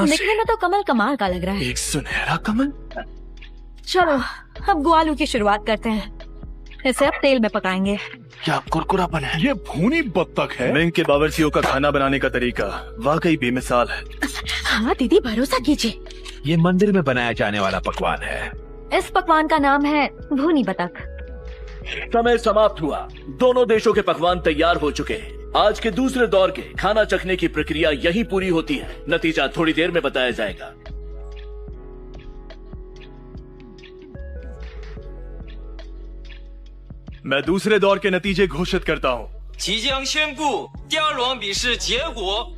कहाँ से? दिखने में तो कमल कमाल का लग रहा है। एक सुनहरा कमल। चलो अब गुआलू की शुरुआत करते हैं। इसे अब तेल में पकाएंगे। क्या कुरकुरापन है? ये भूनी बत्तख है। मिंग के बावर्चियों का खाना बनाने का तरीका वाकई बेमिसाल है। हाँ दीदी, भरोसा कीजिए। ये मंदिर में बनाया जाने वाला पकवान है। इस पकवान का नाम है भूनी बतख। समय समाप्त हुआ। दोनों देशों के पकवान तैयार हो चुके हैं। आज के दूसरे दौर के खाना चखने की प्रक्रिया यही पूरी होती है। नतीजा थोड़ी देर में बताया जाएगा। मैं दूसरे दौर के नतीजे घोषित करता हूँ। 即将宣布第二轮比试结果。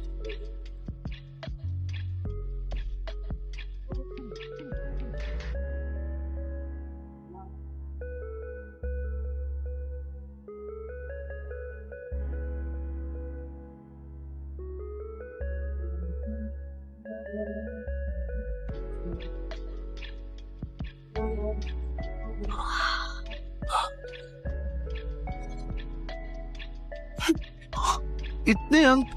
इतने अंक?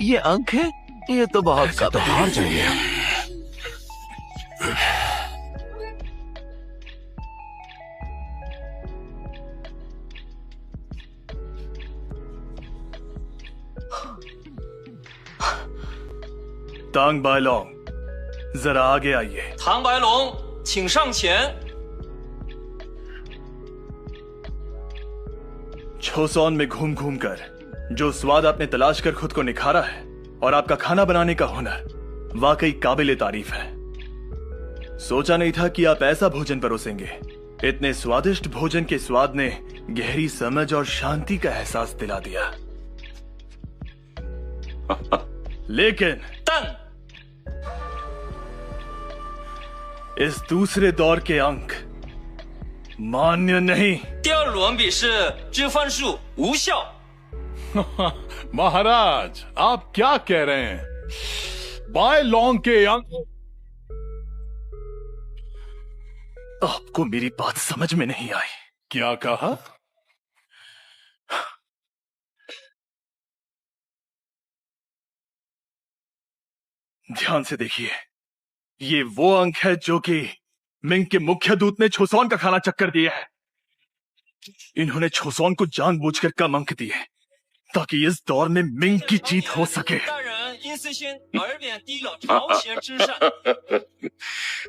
ये अंक है? ये तो बहुत कम तो हार जाइए। तांग बायलोंग, जरा आगे आइए। 唐白龙，请上前。 छोसौन में घूम घूम कर जो स्वाद आपने तलाश कर खुद को निखारा है और आपका खाना बनाने का हुनर वाकई काबिले तारीफ है। सोचा नहीं था कि आप ऐसा भोजन परोसेंगे। इतने स्वादिष्ट भोजन के स्वाद ने गहरी समझ और शांति का एहसास दिला दिया। लेकिन 但 इस दूसरे दौर के अंक मान्य नहीं। 第二轮比试之分数无效。 महाराज, आप क्या कह रहे हैं? बाय लॉन्ग के अंक। आपको मेरी बात समझ में नहीं आई। क्या कहा? ध्यान से देखिए, ये वो अंक है जो कि मिंग के मुख्य दूत ने छोसौन का खाना चक्कर दिया है। इन्होंने छोसौन को जानबूझकर कम अंक दिए ताकि इस दौर में मिंग की जीत हो सके। 大人因私心而贬低了朝鲜之善。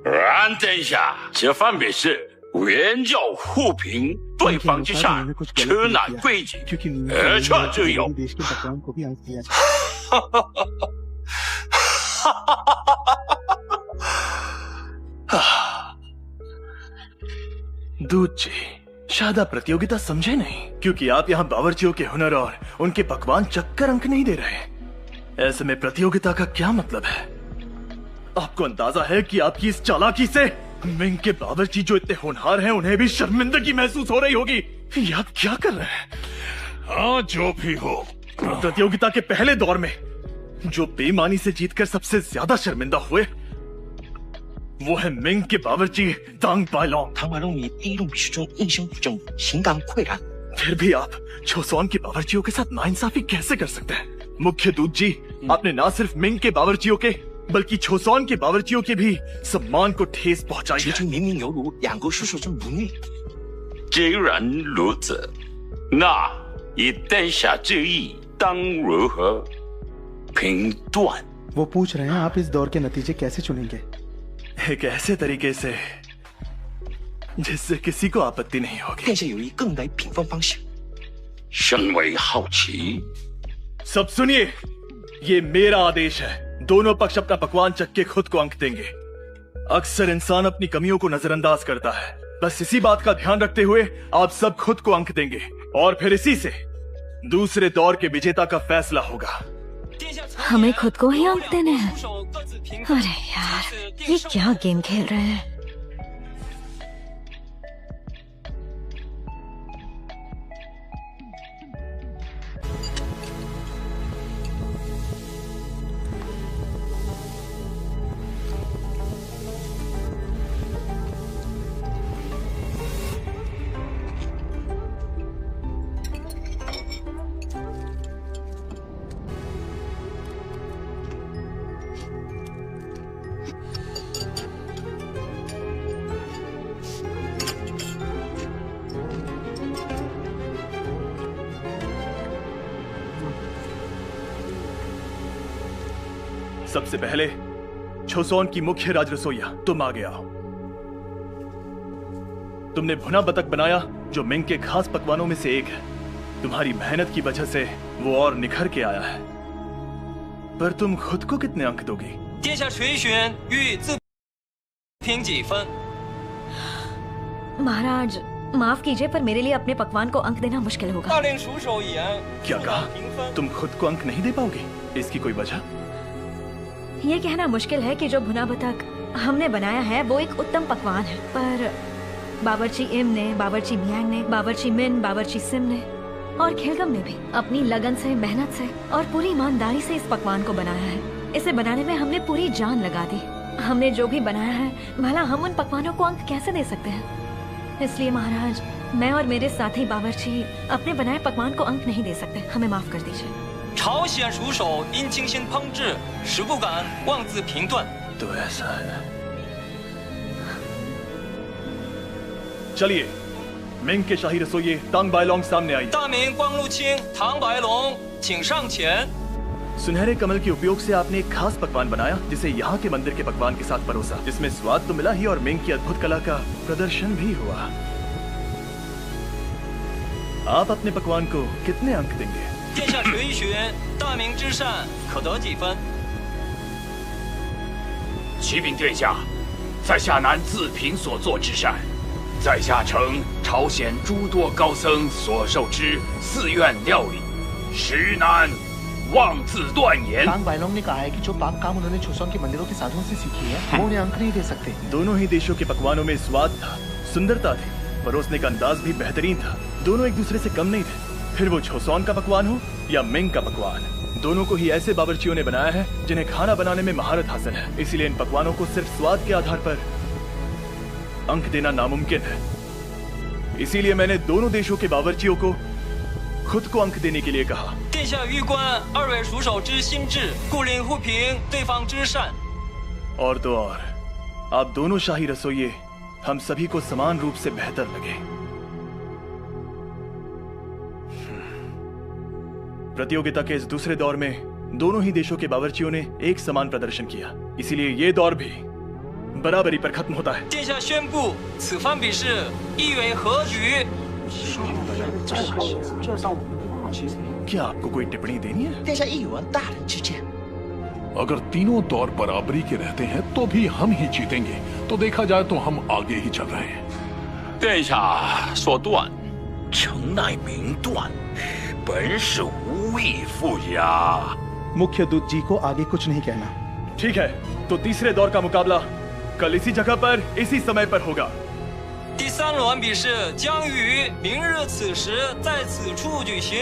安殿下，这番比试原教互评，对方之善，吃乃贵己，而错之有。 दूत जी, शायद आप प्रतियोगिता समझे नहीं, क्योंकि आप यहाँ बावर्चियों के हुनर और उनके पकवान चक्कर अंक नहीं दे रहे। ऐसे में प्रतियोगिता का क्या मतलब है? आपको अंदाजा है कि आपकी इस चालाकी से मिंग के बावर्ची जो इतने होनहार हैं उन्हें भी शर्मिंदगी महसूस हो रही होगी। ये आप क्या कर रहे हैं? हाँ, जो भी हो। प्रतियोगिता के पहले दौर में जो बेईमानी से जीतकर सबसे ज्यादा शर्मिंदा हुए वो है मिंग के बावर्ची तांग बायलोंग। 唐白龙以第一轮比试中应声不正，形感溃然。 फिर भी आप छोसौन के बावर्चियों के साथ नाइंसाफी कैसे कर सकते हैं? मुख्य दूत जी, आपने ना सिर्फ मिंग के बावर्चियों के बल्कि छोसौन के बावर्चियों के भी सम्मान को ठेस पहुंचाई 决 है। 出明明犹如两国叔叔之母女。 既然如此，那以殿下之意，当如何评断？ वो पूछ रहे हैं आप इस दौर के नतीजे कैसे चुनेंगे? एक ऐसे तरीके से जिससे किसी को आपत्ति नहीं होगी। 殿下有一更来评分方式。 甚为好奇。 सब सुनिए, ये मेरा आदेश है। दोनों पक्ष अपना पकवान चख के खुद को अंक देंगे। अक्सर इंसान अपनी कमियों को नजरअंदाज करता है। बस इसी बात का ध्यान रखते हुए आप सब खुद को अंक देंगे और फिर इसी से दूसरे दौर के विजेता का फैसला होगा। हमें खुद को ही अंक देने हैं? 出手各自评分。 अरे यार, ये क्या गेम खेल रहे हैं? सबसे पहले छोसोन की मुख्य राज रसोइया तुम आगे आओ। तुमने भुना बतख बनाया जो मिंग के खास पकवानों में से एक है। तुम्हारी मेहनत की वजह से वो और निखर के आया है। पर तुम खुद को कितने अंक दोगी? 殿下垂询欲自评几分？ महाराज माफ कीजिए, पर मेरे लिए अपने पकवान को अंक देना मुश्किल होगा। 大令熟手一言， क्या 不 कहा? 能评分。 तुम खुद को अंक नहीं दे पाओगे? इसकी कोई वजह? ये कहना मुश्किल है कि जो भुना बतख हमने बनाया है वो एक उत्तम पकवान है, पर बावर्ची इम ने, बावर्ची मियांग ने, बावर्ची मिन, बावर्ची सिम ने और खिलगम ने भी अपनी लगन से, मेहनत से और पूरी ईमानदारी से इस पकवान को बनाया है। इसे बनाने में हमने पूरी जान लगा दी। हमने जो भी बनाया है, भला हम उन पकवानों को अंक कैसे दे सकते हैं? इसलिए महाराज, मैं और मेरे साथी बावर्ची अपने बनाए पकवान को अंक नहीं दे सकते। हमें माफ कर दीजिए। 朝鲜熟手因精心烹制，实不敢妄自评断。 तो ऐसा है। चलिए, मिंग के शाही रसोइये तांग बायलोंग सामने आइए। 大明光禄卿唐白龙，请上前。 सुनहरे कमल के उपयोग से आपने एक खास पकवान बनाया जिसे यहाँ के मंदिर के पकवान के साथ परोसा, जिसमें स्वाद तो मिला ही और मिंग की अद्भुत कला का प्रदर्शन भी हुआ। आप अपने पकवान को कितने अंक देंगे? 殿下垂询大明之善可得几分？ 启禀殿下，在下南自评所作之善，在下承朝鲜诸多高僧所授之寺院料理，实难妄自断言。 तांग बायलोंग ने कहा है कि जो पाक काम उन्होंने छोसोन के मंदिरों के साधुओं से सीखी है, वो उन्हें अंक नहीं दे सकते। दोनों ही देशों के पकवानों में स्वाद था, सुंदरता थी, परोसने का अंदाज भी बेहतरीन था। दोनों एक दूसरे से कम नहीं थे। फिर वो छोसोन का पकवान हो या मिंग का पकवान, दोनों को ही ऐसे बावर्चियों ने बनाया है जिन्हें खाना बनाने में महारत हासिल है। इसीलिए इन पकवानों को सिर्फ स्वाद के आधार पर अंक देना नामुमकिन है। इसीलिए मैंने दोनों देशों के बावर्चियों को खुद को अंक देने के लिए कहा। 殿下欲观二位熟手之心智，故令互评对方之善。 और तो और, आप दोनों शाही रसोइये हम सभी को समान रूप से बेहतर लगे। प्रतियोगिता के इस दूसरे दौर में दोनों ही देशों के बावर्चियों ने एक समान प्रदर्शन किया, इसीलिए ये दौर भी बराबरी पर खत्म होता है। 殿下宣布此番比试意为和局。 क्या आपको कोई टिप्पणी देनी है? 殿下一言大人之见。 अगर तीनों दौर बराबरी के रहते हैं तो भी हम ही जीतेंगे, तो देखा जाए तो हम आगे ही चल रहे हैं। 殿下所断，诚乃明断，本是无意附加。 मुख्य दूत जी को आगे कुछ नहीं कहना। ठीक है, तो तीसरे दौर का मुकाबला कल इसी जगह पर इसी समय पर होगा। 第三轮比试将于明日此时在此处举行。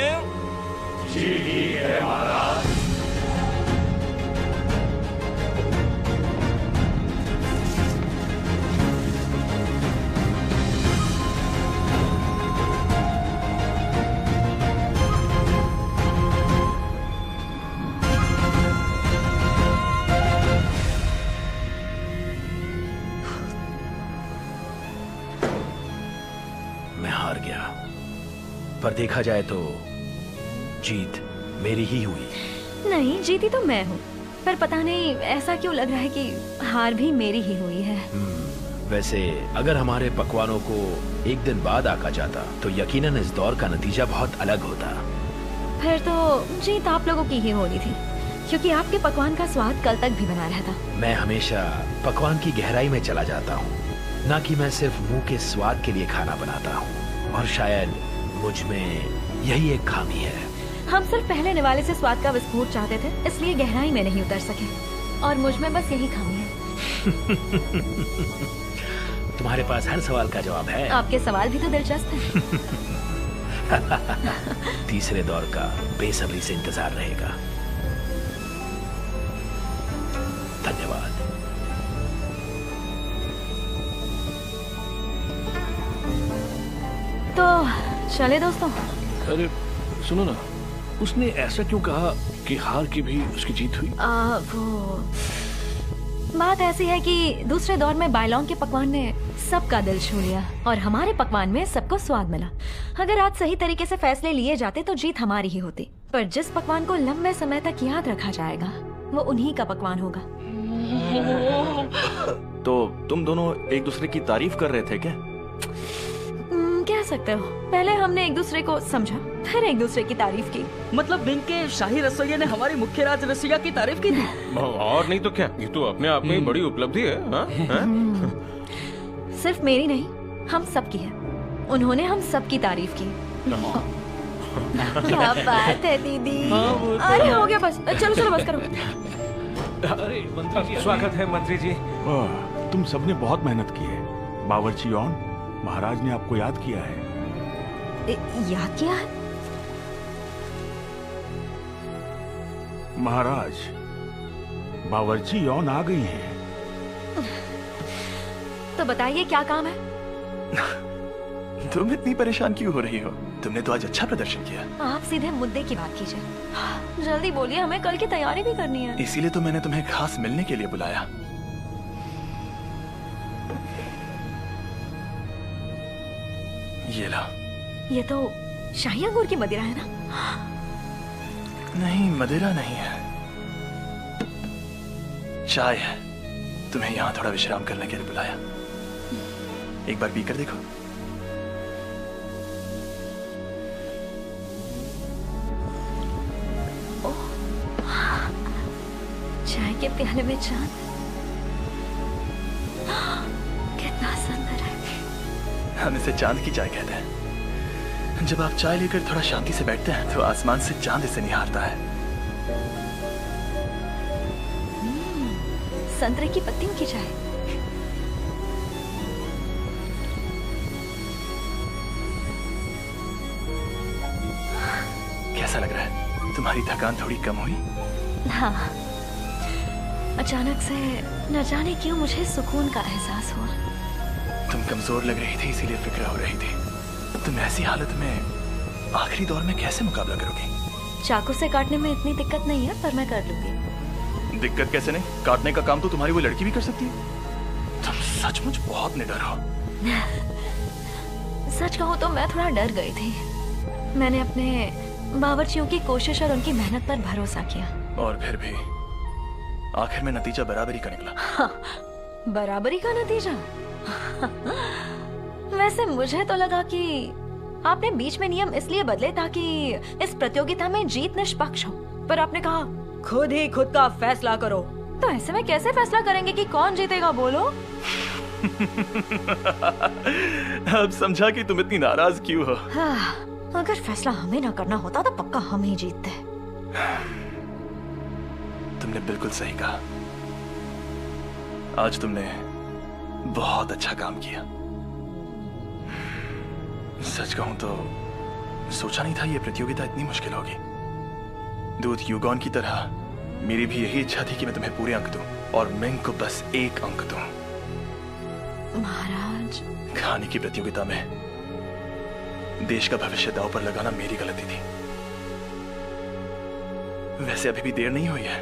मैं हार गया, पर देखा जाए तो जीत मेरी ही हुई। नहीं, जीती तो मैं हूँ, पर पता नहीं ऐसा क्यों लग रहा है कि हार भी मेरी ही हुई है। वैसे अगर हमारे पकवानों को एक दिन बाद आका जाता तो यकीनन इस दौर का नतीजा बहुत अलग होता। फिर तो जीत आप लोगों की ही होनी थी, क्योंकि आपके पकवान का स्वाद कल तक भी बना रहता। मैं हमेशा पकवान की गहराई में चला जाता हूँ, ना कि मैं सिर्फ मुंह के स्वाद के लिए खाना बनाता हूँ, और शायद मुझ में यही एक खामी है। हम सिर्फ पहले निवाले से स्वाद का विस्फोट चाहते थे, इसलिए गहराई में नहीं उतर सके, और मुझ में बस यही खामी है। तुम्हारे पास हर सवाल का जवाब है। आपके सवाल भी तो दिलचस्प है। तीसरे दौर का बेसब्री से इंतजार रहेगा। धन्यवाद। तो चले दोस्तों। अरे सुनो ना, उसने ऐसा क्यों कहा कि हार की भी उसकी जीत हुई? वो बात ऐसी है कि दूसरे दौर में बायलोंग के पकवान ने सबका दिल छू लिया और हमारे पकवान में सबको स्वाद मिला। अगर आज सही तरीके से फैसले लिए जाते तो जीत हमारी ही होती, पर जिस पकवान को लंबे समय तक याद रखा जाएगा वो उन्हीं का पकवान होगा। तो तुम दोनों एक दूसरे की तारीफ कर रहे थे क्या? कह सकते हो। पहले हमने एक दूसरे को समझा, फिर एक दूसरे की तारीफ की। मतलब बिंग के शाही रसोइये ने हमारी मुख्य राज रसोइया की तारीफ की थी। और नहीं तो क्या, ये तो अपने आप में बड़ी उपलब्धि है। सिर्फ मेरी नहीं, हम सब की है। उन्होंने हम सब की तारीफ की। क्या बात है दीदी। अरे हो गया बस, चलो चलो बस करो। अरे मंत्री जी, स्वागत है मंत्री जी। तुम सबने बहुत मेहनत की है। बावर्ची ऑन, महाराज ने आपको याद किया है। याद किया है? महाराज, बावर्ची ऑन आ गई हैं। तो बताइए क्या काम है? तुम इतनी परेशान क्यों हो रही हो? तुमने तो आज अच्छा प्रदर्शन किया। आप सीधे मुद्दे की बात कीजिए। जल्दी बोलिए, हमें कल की तैयारी भी करनी है। इसीलिए तो मैंने तुम्हें खास मिलने के लिए बुलाया। ये लो। ये तो शाही अंगूर की मदिरा है ना? नहीं, मदिरा नहीं है, चाय है। तुम्हें यहाँ थोड़ा विश्राम करने के लिए बुलाया। एक बार पीकर देखो। चाय के प्याले में चांद, कितना सुंदर है। हम इसे चांद की चाय कहते हैं। जब आप चाय लेकर थोड़ा शांति से बैठते हैं तो आसमान से चांद इसे निहारता है। संतरे की पत्तियों की चाय। कैसा लग रहा है? तुम्हारी थकान थोड़ी कम हुई? हाँ, अचानक से न जाने क्यों मुझे सुकून का एहसास हुआ। तुम कमजोर लग रही थी, इसीलिए फिक्र हो रही थी। तुम ऐसी हालत में आखिरी दौर में कैसे मुकाबला करोगी? चाकू से काटने में इतनी दिक्कत नहीं है, पर मैं कर लूंगी। दिक्कत कैसे नहीं? काटने का काम तो तुम्हारी वो लड़की भी कर सकती है। तुम सचमुच बहुत निडर हो। सच कहूँ तो मैं थोड़ा डर गई थी। मैंने अपने बावर्चियों की कोशिश और उनकी मेहनत पर भरोसा किया। और फिर भी आखिर में नतीजा बराबरी का निकला। हाँ, बराबरी का नतीजा। वैसे मुझे तो लगा कि आपने बीच में नियम इसलिए बदले ताकि इस प्रतियोगिता में जीत निष्पक्ष हो, पर आपने कहा खुद ही खुद का फैसला करो। तो ऐसे में कैसे फैसला करेंगे कि कौन जीतेगा? बोलो। अब समझा कि तुम इतनी नाराज क्यों हो। हाँ, अगर फैसला हमें ना करना होता तो पक्का हम ही जीतते। तुमने बिल्कुल सही कहा। आज तुमने बहुत अच्छा काम किया। सच कहूं तो सोचा नहीं था ये प्रतियोगिता इतनी मुश्किल होगी। दूध यूगॉन की तरह मेरी भी यही इच्छा थी कि मैं तुम्हें पूरे अंक दूं और मिंग को बस 1 अंक दूं। महाराज, खाने की प्रतियोगिता में देश का भविष्य दांव पर लगाना मेरी गलती थी। वैसे अभी भी देर नहीं हुई है।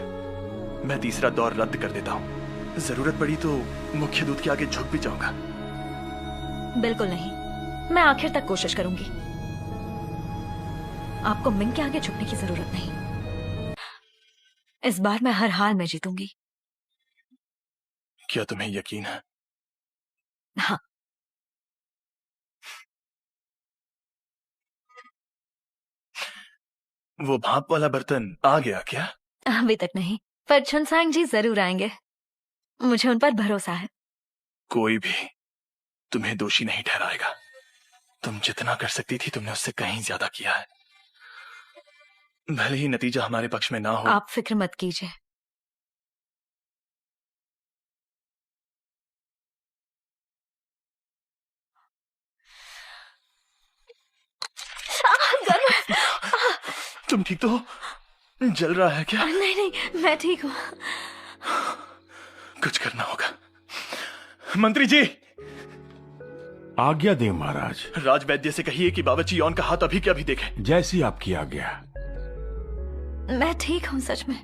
मैं तीसरा दौर रद्द कर देता हूं। जरूरत पड़ी तो मुख्य दूत के आगे झुक भी जाऊंगा। बिल्कुल नहीं, मैं आखिर तक कोशिश करूंगी। आपको मिंग के आगे झुकने की जरूरत नहीं। इस बार मैं हर हाल में जीतूंगी। क्या तुम्हें यकीन है? हाँ। वो भाप वाला बर्तन आ गया क्या? अभी तक नहीं, पर छुनसांग जी जरूर आएंगे। मुझे उन पर भरोसा है। कोई भी तुम्हें दोषी नहीं ठहराएगा। तुम जितना कर सकती थी तुमने उससे कहीं ज्यादा किया है। भले ही नतीजा हमारे पक्ष में ना हो। आप फिक्र मत कीजिए। तुम ठीक तो हो? जल रहा है क्या? नहीं नहीं, मैं ठीक हूँ। कुछ करना होगा। मंत्री जी, आज्ञा दे महाराज। राजवैद्य से कहिए कि बावर्ची यौन का हाथ अभी के अभी देखे। जैसी आपकी आज्ञा। मैं ठीक हूँ सच में।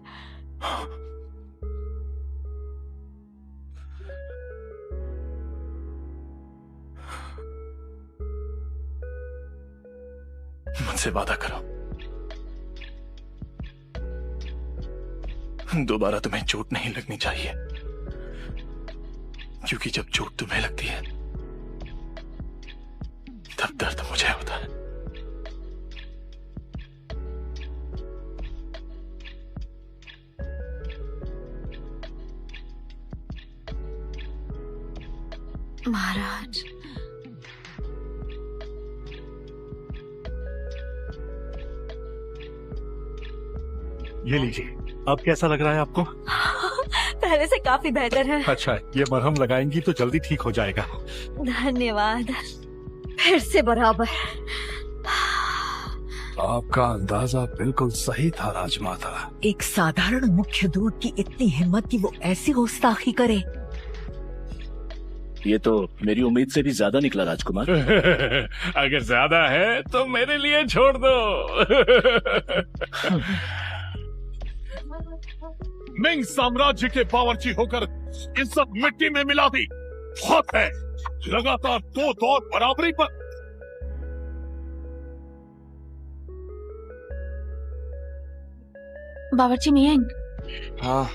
मुझसे वादा करो, दोबारा तुम्हें चोट नहीं लगनी चाहिए, क्योंकि जब चोट तुम्हें लगती है तब दर्द मुझे होता है। महाराज, ये लीजिए। अब कैसा लग रहा है आपको? पहले से काफी बेहतर है। अच्छा, ये मरहम लगाएंगी तो जल्दी ठीक हो जाएगा। धन्यवाद। फिर से बराबर। आपका अंदाजा बिल्कुल सही था राजमाता। एक साधारण मुख्य दूत की इतनी हिम्मत कि वो ऐसी गुस्ताखी करे। ये तो मेरी उम्मीद से भी ज्यादा निकला राजकुमार। अगर ज्यादा है तो मेरे लिए छोड़ दो। मिंग साम्राज्य के बावर्ची होकर इज्जत मिट्टी में मिला दी। बहुत है, लगातार 2 दौर बराबरी पर। बावर्ची मियांग। हाँ,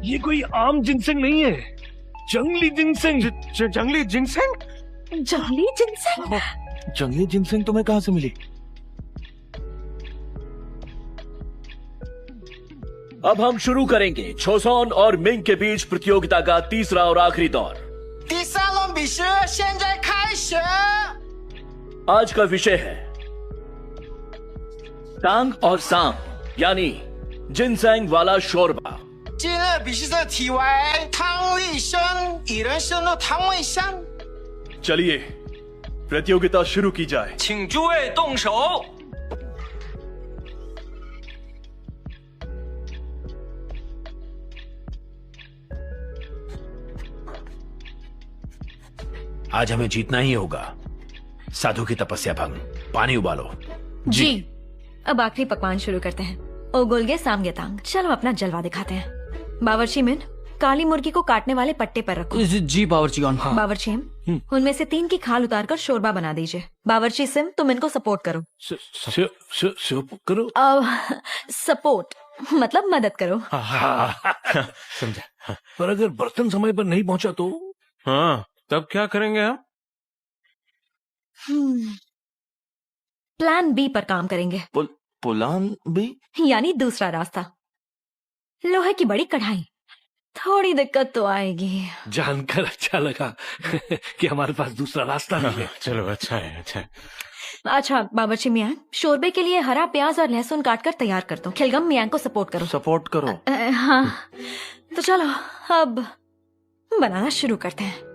ये कोई आम जिनसेंग नहीं है, जंगली जिनसेंग। जंगली जिनसेंग? जंगली जिनसेंग? जंगली जिनसेंग तुम्हें कहाँ से मिली? अब हम शुरू करेंगे छोसोन और मिंग के बीच प्रतियोगिता का तीसरा और आखिरी दौर। आज का विषय है टांग और सांग, यानी जिनसेंग वाला शोरबा। 今日比赛的题为汤卫生，蚁人生的汤卫生。 चलिए प्रतियोगिता शुरू की जाए। 请诸位动手。 आज हमें जीतना ही होगा। साधु की तपस्या भंग, पानी उबालो। जी। अब आखिरी पकवान शुरू करते हैं। ओगोलगे सामगेतांग। चलो अपना जलवा दिखाते हैं। बावर्ची मिन, काली मुर्गी को काटने वाले पट्टे पर रखो। जी बावर्ची ऑन। हाँ। बावर्ची हिम, उनमें से 3 की खाल उतारकर शोरबा बना दीजिए। बावर्ची सिम, तुम इनको सपोर्ट करो। करो? सपोर्ट मतलब मदद करो। समझा। पर अगर बर्तन समय पर नहीं पहुंचा तो? हाँ, तब क्या करेंगे हम? प्लान बी पर काम करेंगे। Plan B? यानी दूसरा रास्ता। लोहे की बड़ी कढ़ाई। थोड़ी दिक्कत तो आएगी। जानकर अच्छा लगा कि हमारे पास दूसरा रास्ता नहीं है। चलो अच्छा है, अच्छा है। अच्छा बावर्ची मियांग, शोरबे के लिए हरा प्याज और लहसुन काटकर तैयार कर दो। खिलगम मियांग को सपोर्ट करो। सपोर्ट करो? हाँ, तो चलो अब बनाना शुरू करते हैं।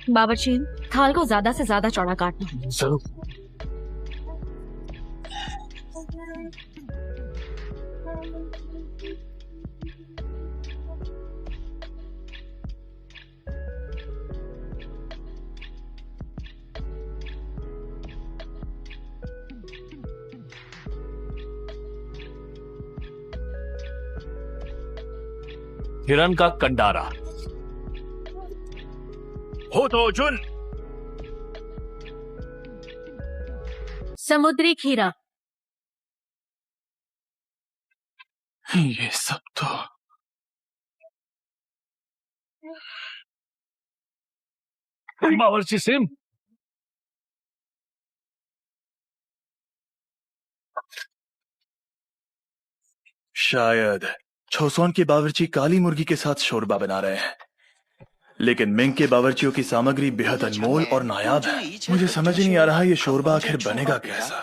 बावर्ची, थाल को ज्यादा से ज्यादा चौड़ा काटना। जरूर। हिरन का कंडारा। हो तो जुन। समुद्री खीरा। ये सब तो बावर्ची सिम। शायद छोसोन के बावर्ची काली मुर्गी के साथ शोरबा बना रहे हैं, लेकिन मिंग के बावर्चियों की सामग्री बेहद अनमोल और नायाब है। मुझे समझ नहीं आ रहा ये शोरबा आखिर बनेगा कैसा।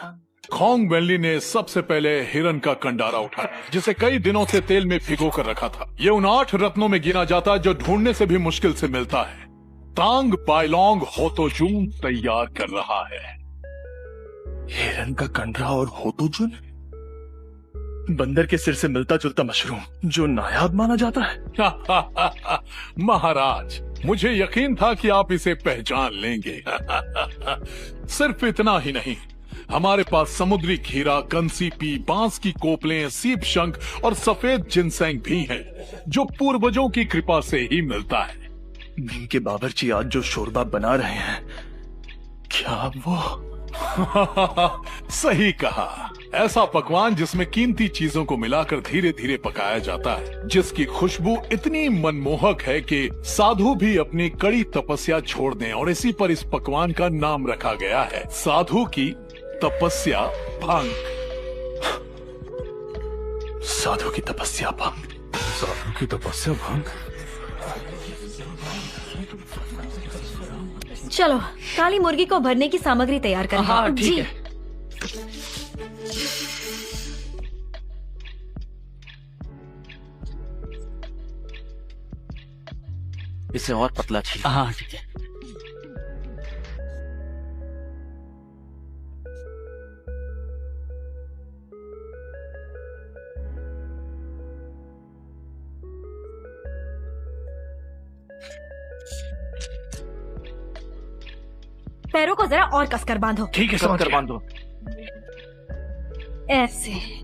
खोंग वैली ने सबसे पहले हिरन का कंडारा उठाया, जिसे कई दिनों से तेल में भिगो कर रखा था। ये उन 8 रत्नों में गिना जाता है जो ढूंढने से भी मुश्किल से मिलता है। तांग बायलोंग होतोजून तैयार कर रहा है। हिरन का कंडरा और होतुजुन, बंदर के सिर से मिलता जुलता मशरूम जो नायाब माना जाता है। महाराज, मुझे यकीन था कि आप इसे पहचान लेंगे। सिर्फ इतना ही नहीं, हमारे पास समुद्री खीरा, कंसीपी, बांस की कोपलें, सीप शंख और सफेद जिनसेंग भी हैं, जो पूर्वजों की कृपा से ही मिलता है। नीम के बावर्ची आज जो शोरबा बना रहे हैं, क्या वो? सही कहा। ऐसा पकवान जिसमें कीमती चीजों को मिलाकर धीरे धीरे पकाया जाता है, जिसकी खुशबू इतनी मनमोहक है कि साधु भी अपनी कड़ी तपस्या छोड़ दें, और इसी पर इस पकवान का नाम रखा गया है, साधु की तपस्या भंग। साधु की तपस्या भंग। साधु की तपस्या भंग। चलो, काली मुर्गी को भरने की सामग्री तैयार करें। हाँ, ठीक है। इसे और पतला छील। हाँ, ठीक है। पैरों को जरा और कसकर बांधो। ठीक है, समझ कर बांधो। ऐसे।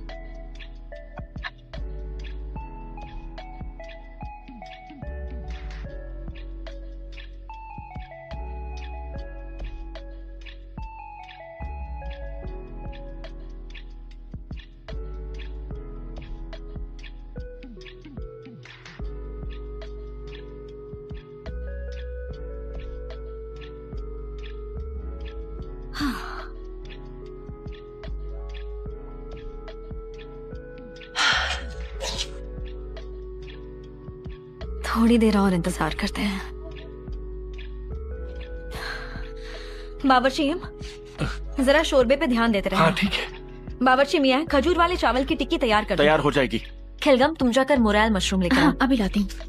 थोड़ी देर और इंतजार करते हैं। बावर्ची, जरा शोरबे पे ध्यान देते रहे। हाँ, ठीक है। बावर्ची मियां, खजूर वाले चावल की टिक्की तैयार कर दो। तैयार हो जाएगी। खिलगम, तुम जाकर मोराल मशरूम लेकर आओ। अभी लाती हूँ।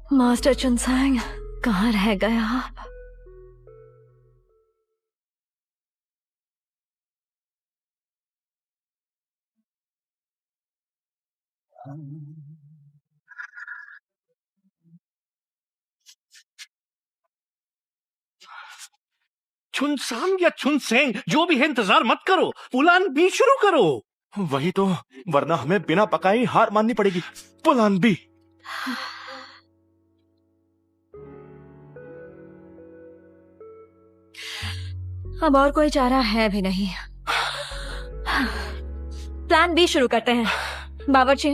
मास्टर चुनसांग, कहाँ रह गए आप? चुनसांग या चुनसेंग, जो भी है इंतजार मत करो, पुलान बी शुरू करो। वही तो, वरना हमें बिना पकाए हार माननी पड़ेगी। पुलान बी। अब और कोई चारा है भी नहीं। प्लान बी शुरू करते हैं। बावर्ची,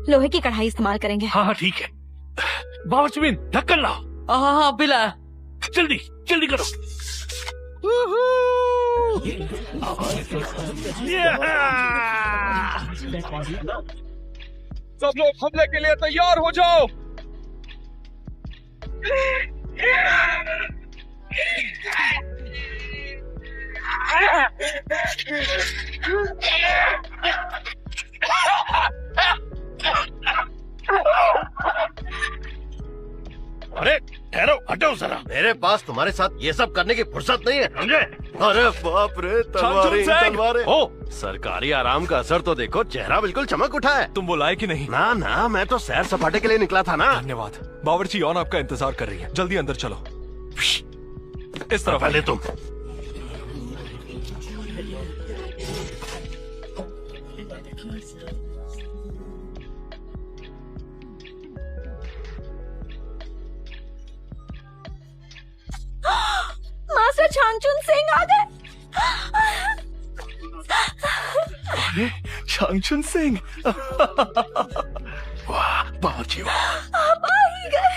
लोहे की कढ़ाई इस्तेमाल करेंगे। हाँ, ठीक है। बावर्ची, ढक्कन लाओ। हाँ, बिला। जल्दी जल्दी करो। सब लोग हमले के लिए तैयार हो जाओ। अरे ठहरो, हटो जरा। मेरे पास तुम्हारे साथ ये सब करने की फुर्सत नहीं है, समझे? अरे बाप रे, तलवारें। ओ, सरकारी आराम का असर तो देखो, चेहरा बिल्कुल चमक उठा है। तुम वो लाए कि नहीं? ना ना, मैं तो सैर सपाटे के लिए निकला था ना। धन्यवाद। बावर्ची ऑन आपका इंतजार कर रही है, जल्दी अंदर चलो। इस तरफ। पहले तुम। मास्टर चांगचुन सिंह आ गए। अरे चांगचुन सिंह, वाह बावर्ची, वाह। आप आ ही गए।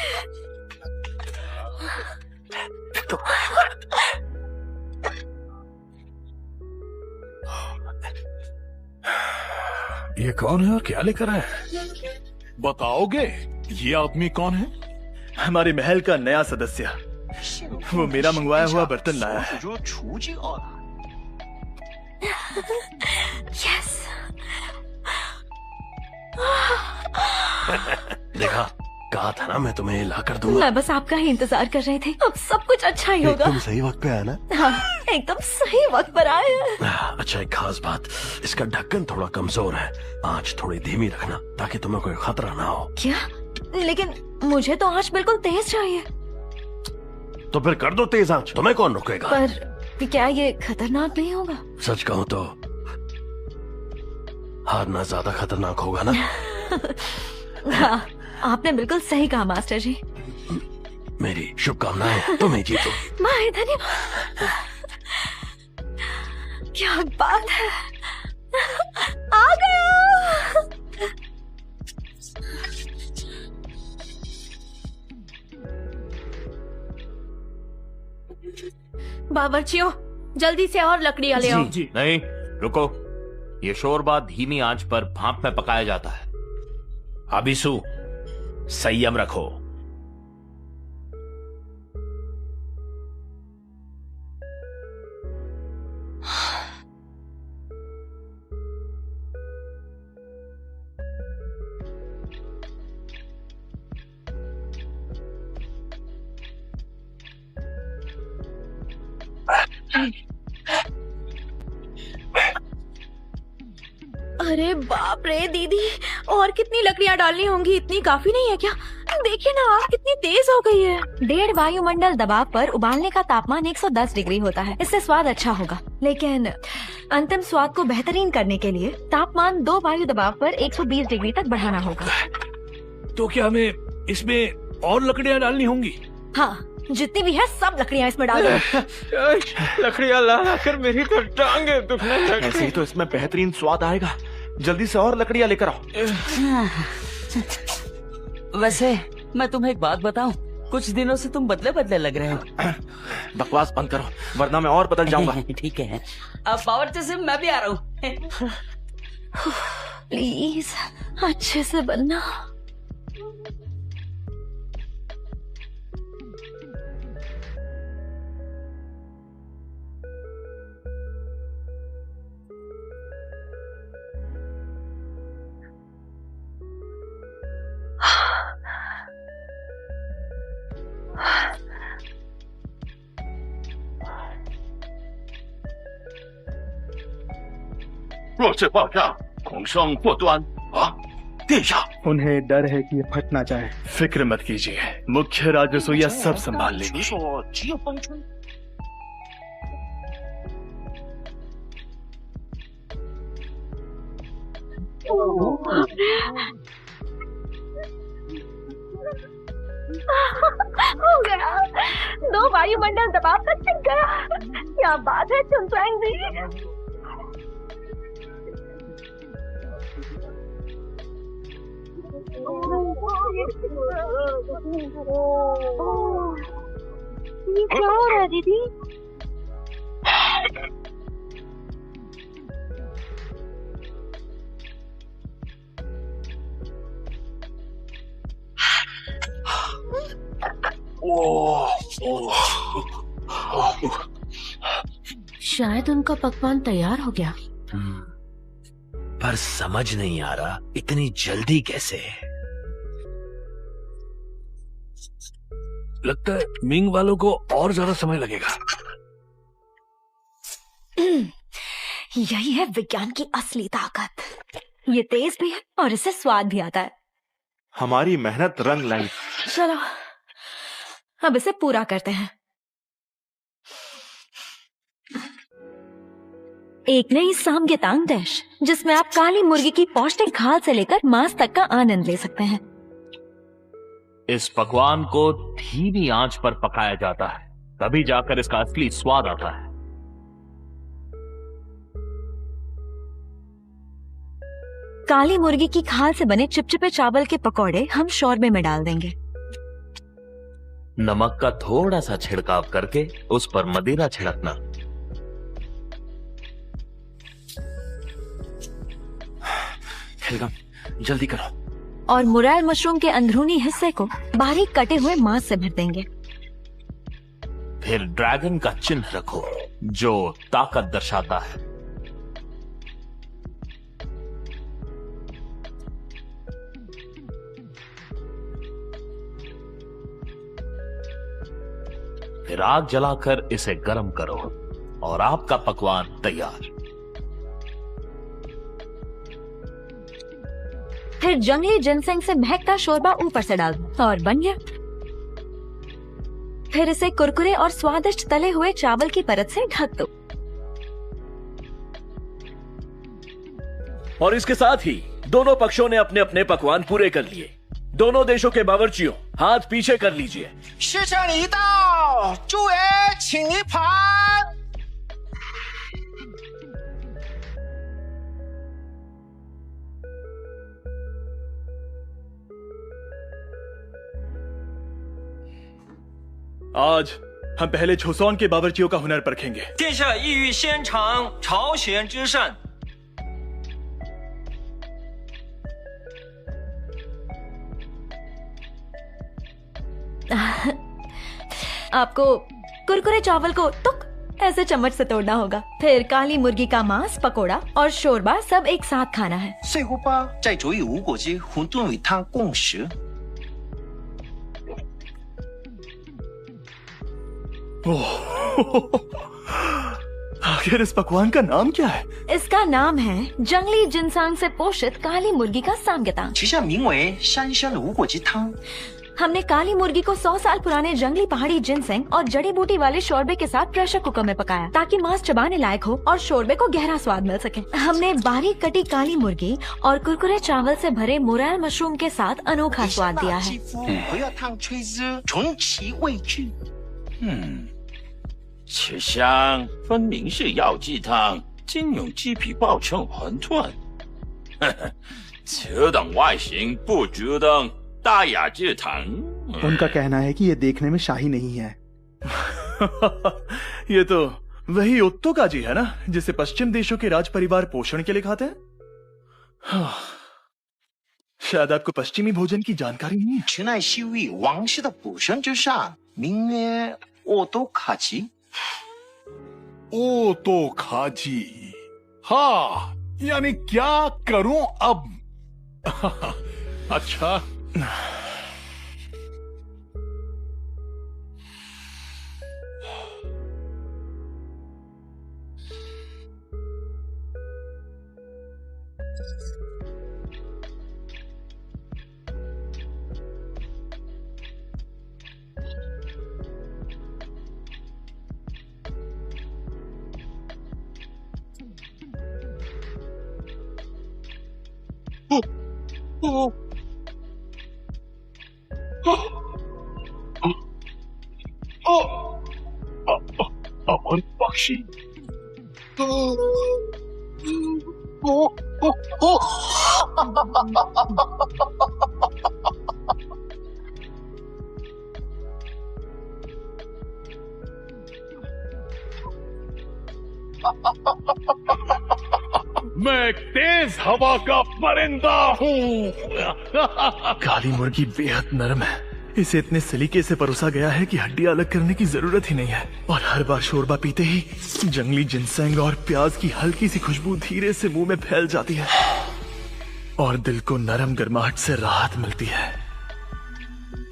ये कौन है और क्या लेकर आया है? बताओगे ये आदमी कौन है? हमारे महल का नया सदस्य। वो मेरा मंगवाया हुआ बर्तन लाया है। यस। देखा, कहा था ना मैं तुम्हें ला कर दूंगा। मैं बस आपका ही इंतजार कर रही थी। अब सब कुछ अच्छा ही होगा। तुम सही वक्त पे आया ना? हाँ, एकदम सही वक्त पर आए हैं। अच्छा, एक खास बात, इसका ढक्कन थोड़ा कमजोर है, आंच थोड़ी धीमी रखना ताकि तुम्हें कोई खतरा ना हो। क्या? लेकिन मुझे तो आंच बिल्कुल तेज चाहिए। तो फिर कर दो तेज आंच, तुम्हें कौन रोकेगा? पर क्या ये खतरनाक नहीं होगा? सच कहूँ तो हारना ज्यादा खतरनाक होगा ना। हाँ, आपने बिल्कुल सही कहा मास्टर जी। मेरी शुभकामनाएं, तुम्हें जीतो। माए धन्यवाद। क्या बात है, आ गया। बावर्चियों, जल्दी से और लकड़ियां ले आओ। जी। नहीं, रुको, ये शोरबा धीमी आंच पर भाप में पकाया जाता है। अबिसु, संयम रखो। अरे बाप रे दीदी, और कितनी लकड़ियां डालनी होंगी? इतनी काफी नहीं है क्या? देखिए ना, आग कितनी तेज हो गई है। 1.5 वायुमंडल दबाव पर उबालने का तापमान 110 डिग्री होता है। इससे स्वाद अच्छा होगा, लेकिन अंतिम स्वाद को बेहतरीन करने के लिए तापमान 2 वायु दबाव पर 120 डिग्री तक बढ़ाना होगा। तो क्या हमें इसमें और लकड़ियां डालनी होंगी? हाँ, जितनी भी है सब लकड़ियां इसमें डाल दो। लकड़ियां ला कर मेरी तो टांगे दुखने लगी। ऐसे ही तो इसमें बेहतरीन स्वाद आएगा। जल्दी से और लकड़ियां लेकर आओ। वैसे मैं तुम्हें एक बात बताऊं, कुछ दिनों से तुम बदले बदले लग रहे हो। बकवास बंद करो, वरना मैं और बदल जाऊंगा। ठीक है, अब बावर्ची से मैं भी आ रहा हूँ। प्लीज अच्छे से बनना। उन्हें डर है कि ये फट ना जाए। फिक्र मत कीजिए, मुख्य राजरसोइया सब संभाल लेगी। हो गया, 2 वायुमंडल दबाव तक टिक गया। क्या बात है चुनसैंग जी। ये क्या हो रहा है दीदी? शायद उनका पकवान तैयार हो गया। पर समझ नहीं आ रहा इतनी जल्दी कैसे। लगता है मिंग वालों को और ज्यादा समय लगेगा। यही है विज्ञान की असली ताकत। ये तेज भी है और इससे स्वाद भी आता है। हमारी मेहनत रंग लाई। चलो अब इसे पूरा करते हैं। एक नई सामग्यतांग डिश जिसमें आप काली मुर्गी की पौष्टिक खाल से लेकर मांस तक का आनंद ले सकते हैं। इस पकवान को धीमी आंच पर पकाया जाता है, तभी जाकर इसका असली स्वाद आता है। काली मुर्गी की खाल से बने चिपचिपे चावल के पकौड़े हम शोरबे में डाल देंगे। नमक का थोड़ा सा छिड़काव करके उस पर मदिरा छिड़कना। जल्दी करो। और मुरैल मशरूम के अंदरूनी हिस्से को बारीक कटे हुए मांस से भर देंगे। फिर ड्रैगन का चिन्ह रखो जो ताकत दर्शाता है। फिर आग जलाकर इसे गर्म करो और आपका पकवान तैयार। फिर जंगली जिनसेंग से महकता शोरबा ऊपर से डाल दो और बन गया। फिर इसे कुरकुरे और स्वादिष्ट तले हुए चावल की परत से ढक दो। और इसके साथ ही दोनों पक्षों ने अपने अपने पकवान पूरे कर लिए। दोनों देशों के बावर्चियों, हाथ पीछे कर लीजिए। 时辰已到，诸位请离盘。 आज हम पहले छोसोन के बावर्चियों का हुनर परखेंगे। 殿下意欲先尝朝鲜之善。 आपको कुरकुरे चावल को तुक ऐसे चम्मच से तोड़ना होगा। फिर काली मुर्गी का मांस, पकोड़ा और शोरबा सब एक साथ खाना है। 碎胡巴再佐以无果汁馄饨尾汤共食。 आखिर इस पकवान का नाम क्या है? इसका नाम है जंगली जिनसांग से पोषित काली मुर्गी का सामगतांग। 其下名为山参的无果汁汤。 हमने काली मुर्गी को 100 साल पुराने जंगली पहाड़ी जिनसेंग और जड़ी बूटी वाले शोरबे के साथ प्रेशर कुकर में पकाया ताकि मांस चबाने लायक हो और शोरबे को गहरा स्वाद मिल सके। हमने बारीक कटी काली मुर्गी और कुरकुरे चावल से भरे मोराल मशरूम के साथ अनोखा स्वाद दिया है। 不要烫吹汁，重其味趣。 此香分明是药鸡汤，竟用鸡皮包成馄饨。呵呵，此等外形不足等大雅之堂。 उनका कहना है कि ये देखने में शाही नहीं है। ये तो वही उत्तोकाजी है ना, जिसे पश्चिम देशों के राज परिवार पोषण के लिए खाते हैं। हाँ, शायद आपको पश्चिमी भोजन की जानकारी नहीं है। 群爱西域王室的补身之善，名曰沃多卡奇。 ओ तो खाजी, हाँ, यानी क्या करूं अब? अच्छा, अमर पक्षी। मैं एक तेज हवा का परिंदा हूँ। काली मुर्गी बेहद नरम है। इसे इतने सलीके से परोसा गया है कि हड्डियां अलग करने की जरूरत ही नहीं है। और हर बार शोरबा पीते ही जंगली जिनसेंग और प्याज की हल्की सी खुशबू धीरे से मुंह में फैल जाती है और दिल को नरम गर्माहट से राहत मिलती है।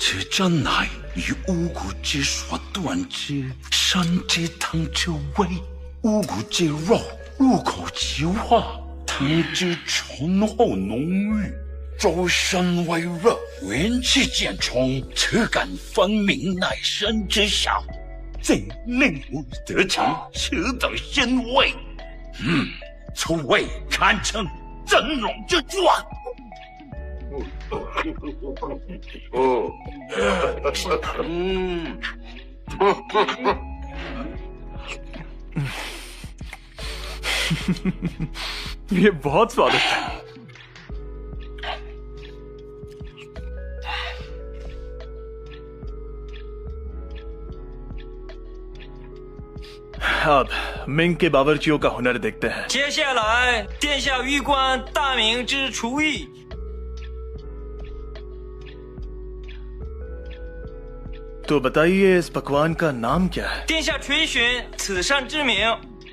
此真乃与五谷之所炖之参之汤之味，五谷之肉入口即化，汤汁醇厚浓郁，周身微热，元气渐充，此感分明乃参之效，最令我得尝此等鲜味。此味堪称真龙之传。 ये बहुत स्वादिष्ट है। अब मिंग के बावर्चियों का हुनर देखते हैं। 接下来，殿下御官大明之厨艺。 हाँ तो बताइए इस पकवान का नाम क्या है? 殿下垂询此善之名。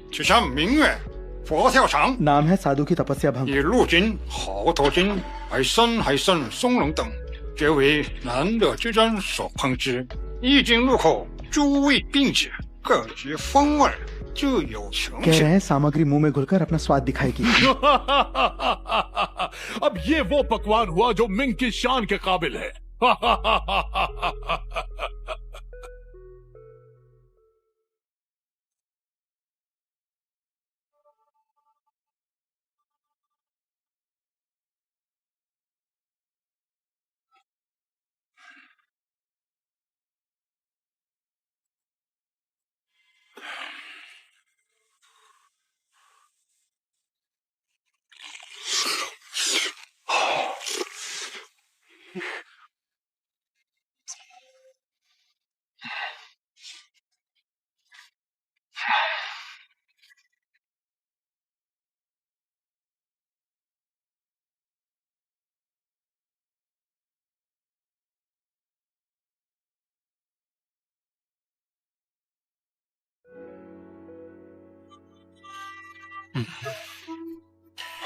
此山名曰佛跳墙， नाम है साधु की तपस्या भंग। 以鹿筋、猴头筋、海参、松茸等，皆为难得之珍所烹制，一经入口，诸味并解，各具风味，就有情 कह 趣 रहे हैं सामग्री मुंह में घुलकर अपना स्वाद दिखाएगी। अब ये वो पकवान हुआ जो मिंग की शान के काबिल है।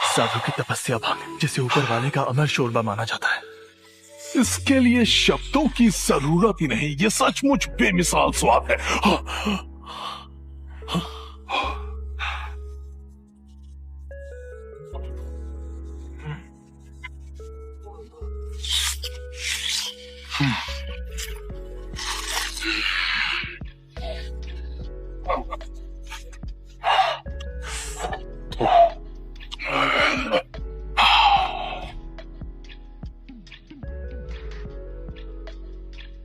साधु की तपस्या भंग, जिसे ऊपर वाले का अमर शोरबा माना जाता है। इसके लिए शब्दों की जरूरत ही नहीं, ये सचमुच बेमिसाल स्वाद है।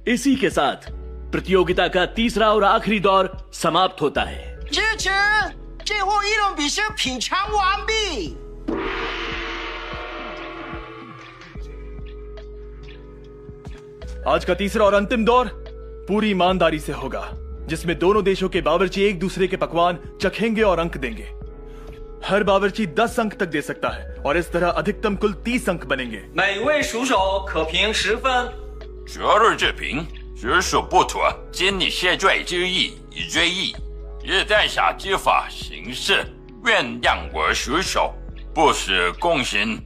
इसी के साथ प्रतियोगिता का तीसरा और आखिरी दौर समाप्त होता है। 支持，最后一轮比试品尝完毕。 आज का तीसरा और अंतिम दौर पूरी ईमानदारी से होगा, जिसमें दोनों देशों के बावर्ची एक दूसरे के पकवान चखेंगे और अंक देंगे। हर बावर्ची 10 अंक तक दे सकता है और इस तरह अधिकतम कुल 30 अंक बनेंगे। 每位熟手可评10分。 择日之评，实属不妥。今你谢罪之意已追忆，日殿下之法行事，愿让我熟手，不使公行，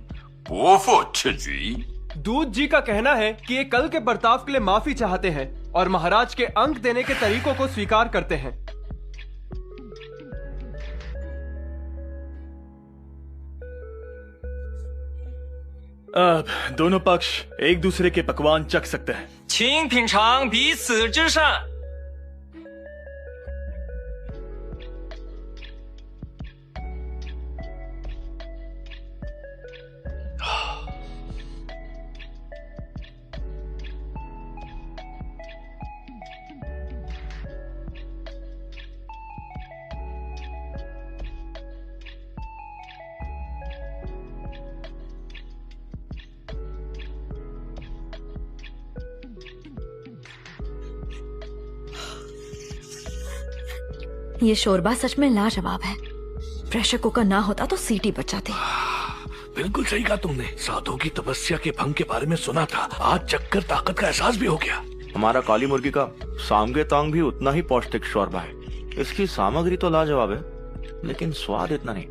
不负此局。 दूध जी का कहना है कि ये कल के बर्ताव के लिए माफी चाहते हैं और महाराज के अंक देने के तरीकों को स्वीकार करते हैं। अब दोनों पक्ष एक दूसरे के पकवान चख सकते हैं। 请品尝彼此之善。 ये शोरबा सच में लाजवाब है। प्रेशर कुकर ना होता तो सीटी बच जाती। बिल्कुल सही कहा तुमने। साधु की तपस्या के भंग के बारे में सुना था, आज चक्कर ताकत का एहसास भी हो गया। हमारा काली मुर्गी का सामगे तांग भी उतना ही पौष्टिक शोरबा है। इसकी सामग्री तो लाजवाब है, लेकिन स्वाद इतना नहीं।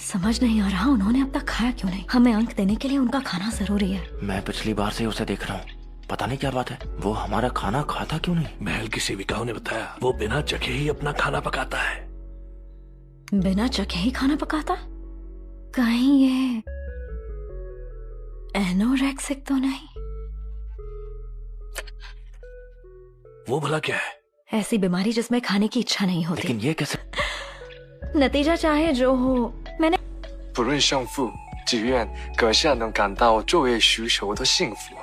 समझ नहीं आ रहा उन्होंने अब तक खाया क्यों नहीं। हमें अंक देने के लिए उनका खाना जरूरी है। मैं पिछली बार से उसे देख रहा हूँ, पता नहीं क्या बात है। वो हमारा खाना खाता क्यों नहीं? महल की सेविकाओं ने बताया वो बिना चखे ही अपना खाना पकाता है। बिना चखे ही खाना पकाता? कहीं ये एनोरेक्सिक तो नहीं? वो भला क्या है? ऐसी बीमारी जिसमें खाने की इच्छा नहीं होती। लेकिन ये कैसे? नतीजा चाहे जो हो, मैंने 不论胜负，只愿阁下能感到作为熟手的幸福。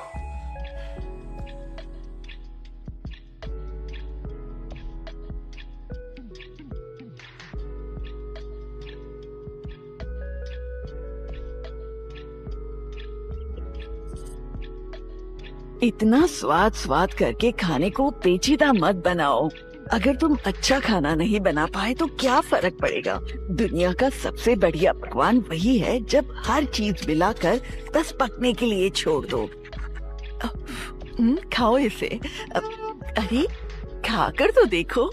इतना स्वाद स्वाद करके खाने को पेचीदा मत बनाओ। अगर तुम अच्छा खाना नहीं बना पाए तो क्या फर्क पड़ेगा। दुनिया का सबसे बढ़िया पकवान वही है जब हर चीज मिलाकर बस पकने के लिए छोड़ दो। खाओ इसे। अरे खाकर तो देखो।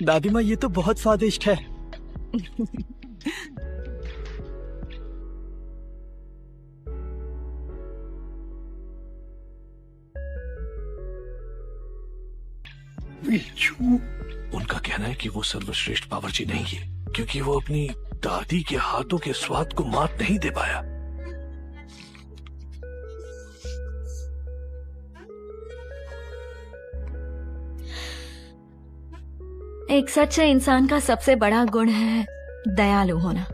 दादी माँ, ये तो बहुत स्वादिष्ट है। उनका कहना है कि वो सर्वश्रेष्ठ बावर्ची नहीं है क्योंकि वो अपनी दादी के हाथों के स्वाद को मात नहीं दे पाया। एक सच्चे इंसान का सबसे बड़ा गुण है दयालु होना।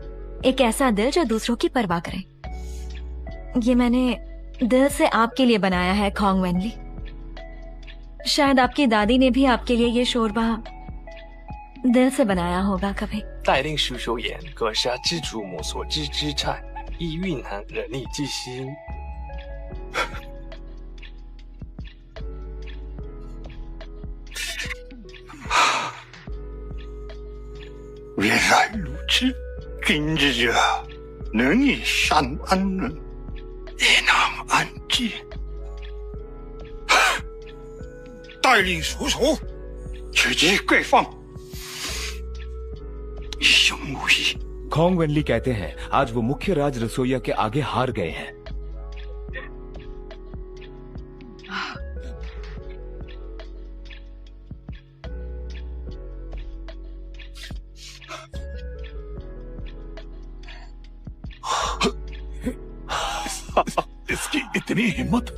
एक ऐसा दिल जो दूसरों की परवाह करे। ये मैंने दिल से आपके लिए बनाया है खोंग वेनली। शायद आपकी दादी ने भी आपके लिए ये शोरबा दिल से बनाया होगा कभी। 带令叔叔言，阁下知祖母所知之菜，亦蕴含人力之心。原来如此，今日啊，能以善安人，也能安居。带领叔叔去接贵放，一生无疑。खोंग वेनली कहते हैं आज वो मुख्य राज रसोइया के आगे हार गए हैं। इसकी इतनी हिम्मत।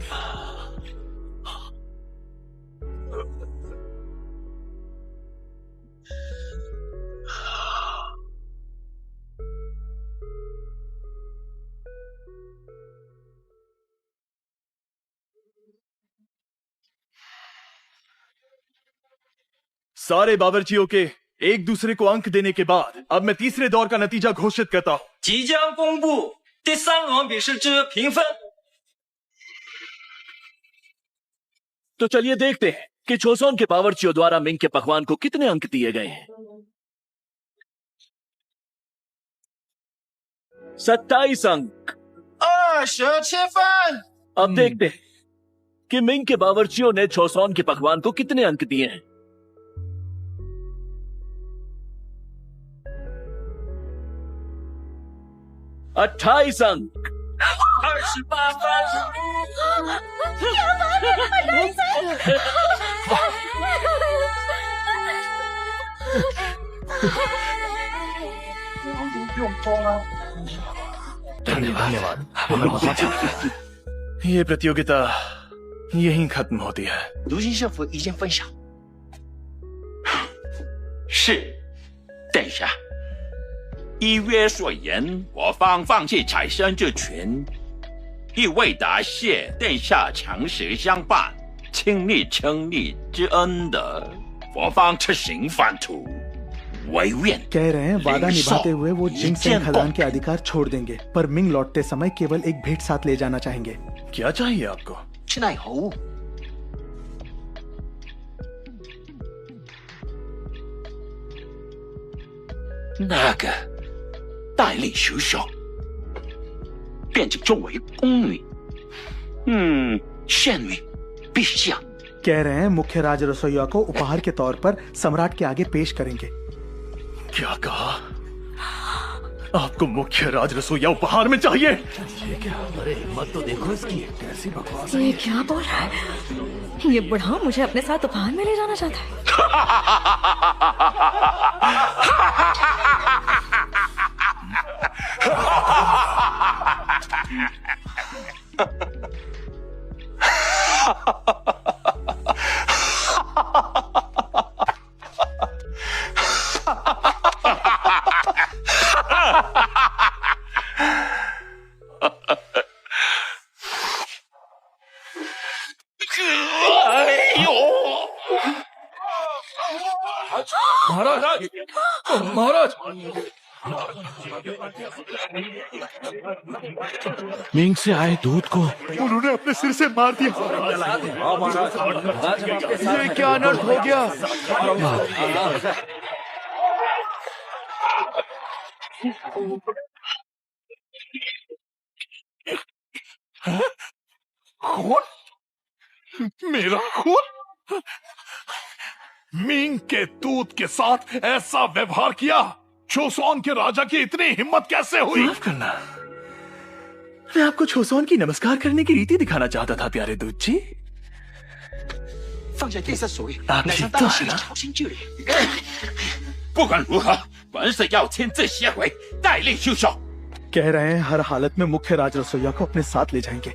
सारे बावर्चियों के एक दूसरे को अंक देने के बाद अब मैं तीसरे दौर का नतीजा घोषित करता हूं। 即将公布第3轮比试之评分。 तो चलिए देखते हैं कि छोसोन के बावर्चियों द्वारा मिंग के पकवान को कितने अंक दिए गए हैं। 27 अंक। 27分。 अब देखते हैं कि मिंग के बावर्चियों ने छोसोन के पकवान को कितने अंक दिए हैं। 28 अंक। 28分。 धन्यवाद। ये प्रतियोगिता यहीं खत्म होती है। 如今胜负已经分晓。是，殿下。依约所言，我方放弃采生之权，亦为答谢殿下强时相伴、倾力撑力之恩德，我方出行反途，唯愿 कह रहे हैं वादा निभाते हुए वो जिंगसेंग खदान के अधिकार छोड़ देंगे, पर मिंग लौटते समय केवल एक भेंट साथ ले जाना चाहेंगे। क्या चाहिए आपको? 吃奶猴。 那个带领叔叔便是作为宫女，献于陛下。 कह रहे हैं मुख्य राज रसोइया को उपहार के तौर पर सम्राट के आगे पेश करेंगे। क्या कहा? आपको मुख्य राज रसोइया उपहार में चाहिए? ये क्या? अरे मत तो देखो इसकी कैसी बकवास है। ये क्या बोल रहा है? ये बुढ़ा मुझे अपने साथ उपहार में ले जाना चाहता है। महाराज, महाराज, मिंग से आए दूध को उन्होंने अपने सिर से मार दिया। ये क्या अनर्थ हो गया? खून? मेरा खून? मिंग के दूत के साथ ऐसा व्यवहार किया? छोसोन के राजा की इतनी हिम्मत कैसे हुई? माफ करना, मैं आपको छोसोन की नमस्कार करने की रीति दिखाना चाहता था प्यारे दूत जी। आप जीतता है ना? 不管如何，本是要亲自写回，代令休手。 कह रहे हैं हर हालत में मुख्य राज रसोइया को अपने साथ ले जाएंगे।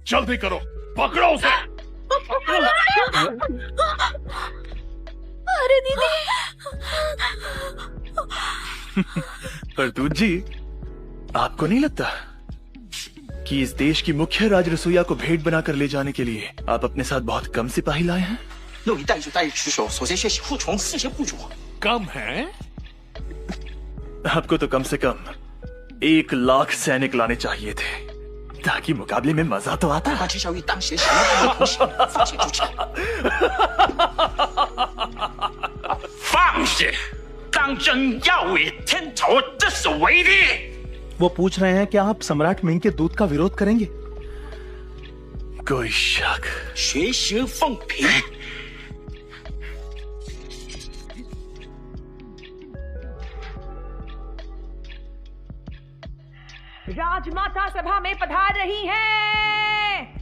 जल्दी करो, पकड़ो उसे। अरे दीदी। पर दूत जी, आपको नहीं लगता कि इस देश की मुख्य राज रसोइया को भेंट बनाकर ले जाने के लिए आप अपने साथ बहुत कम सिपाही लाए हैं? 路以代取手，首先学习护从事先部署。 कम है? आपको तो कम से कम 1 लाख सैनिक लाने चाहिए थे, ताकि मुकाबले में मजा तो आता। 把曲小玉当学习的同时，放血出场。放血，当真要与天朝之死为敌。 वो पूछ रहे हैं कि आप सम्राट मिंग के दूत का विरोध करेंगे? कोई शक? 学习奉陪。 राजमाता सभा में पधार रही हैं।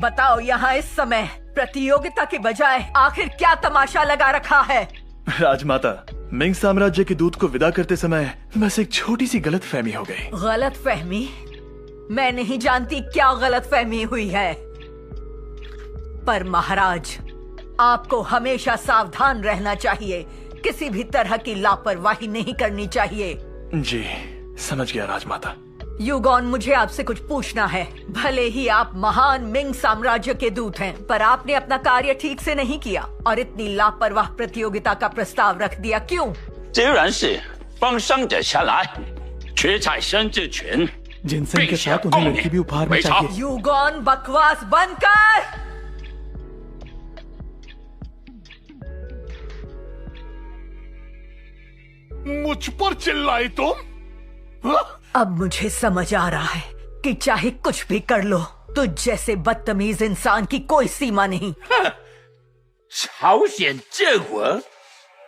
बताओ यहाँ इस समय प्रतियोगिता के बजाय आखिर क्या तमाशा लगा रखा है? राजमाता, मिंग साम्राज्य के दूत को विदा करते समय बस एक छोटी सी गलतफहमी हो गई। गलतफहमी? मैं नहीं जानती क्या गलतफहमी हुई है, पर महाराज आपको हमेशा सावधान रहना चाहिए। किसी भी तरह की लापरवाही नहीं करनी चाहिए। जी, समझ गया राजमाता। युगॉन, मुझे आपसे कुछ पूछना है। भले ही आप महान मिंग साम्राज्य के दूत हैं, पर आपने अपना कार्य ठीक से नहीं किया और इतनी लापरवाह प्रतियोगिता का प्रस्ताव रख दिया, क्यों? 这然是帮伤者下来，取采生之权， जिनसेन के साथ उन्हें लड़की भी उपहार में चाहिए। युगॉन, बकवास बंद कर। मुझ पर चिल्लाई तुम? अब मुझे समझ आ रहा है कि चाहे कुछ भी कर लो, तो जैसे बदतमीज इंसान की कोई सीमा नहीं। 朝鲜这国，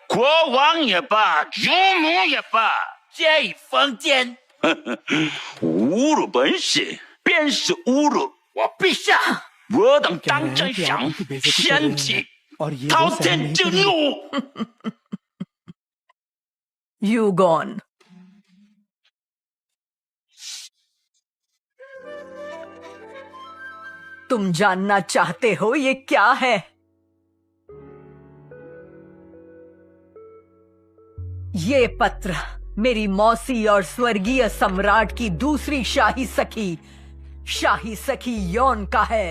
国王也罢，主母也罢，皆以封建，侮辱本使，便是侮辱我陛下。我等当真想掀起滔天之怒。युगॉन, तुम जानना चाहते हो ये क्या है? ये पत्र मेरी मौसी और स्वर्गीय सम्राट की दूसरी शाही सखी यौन का है।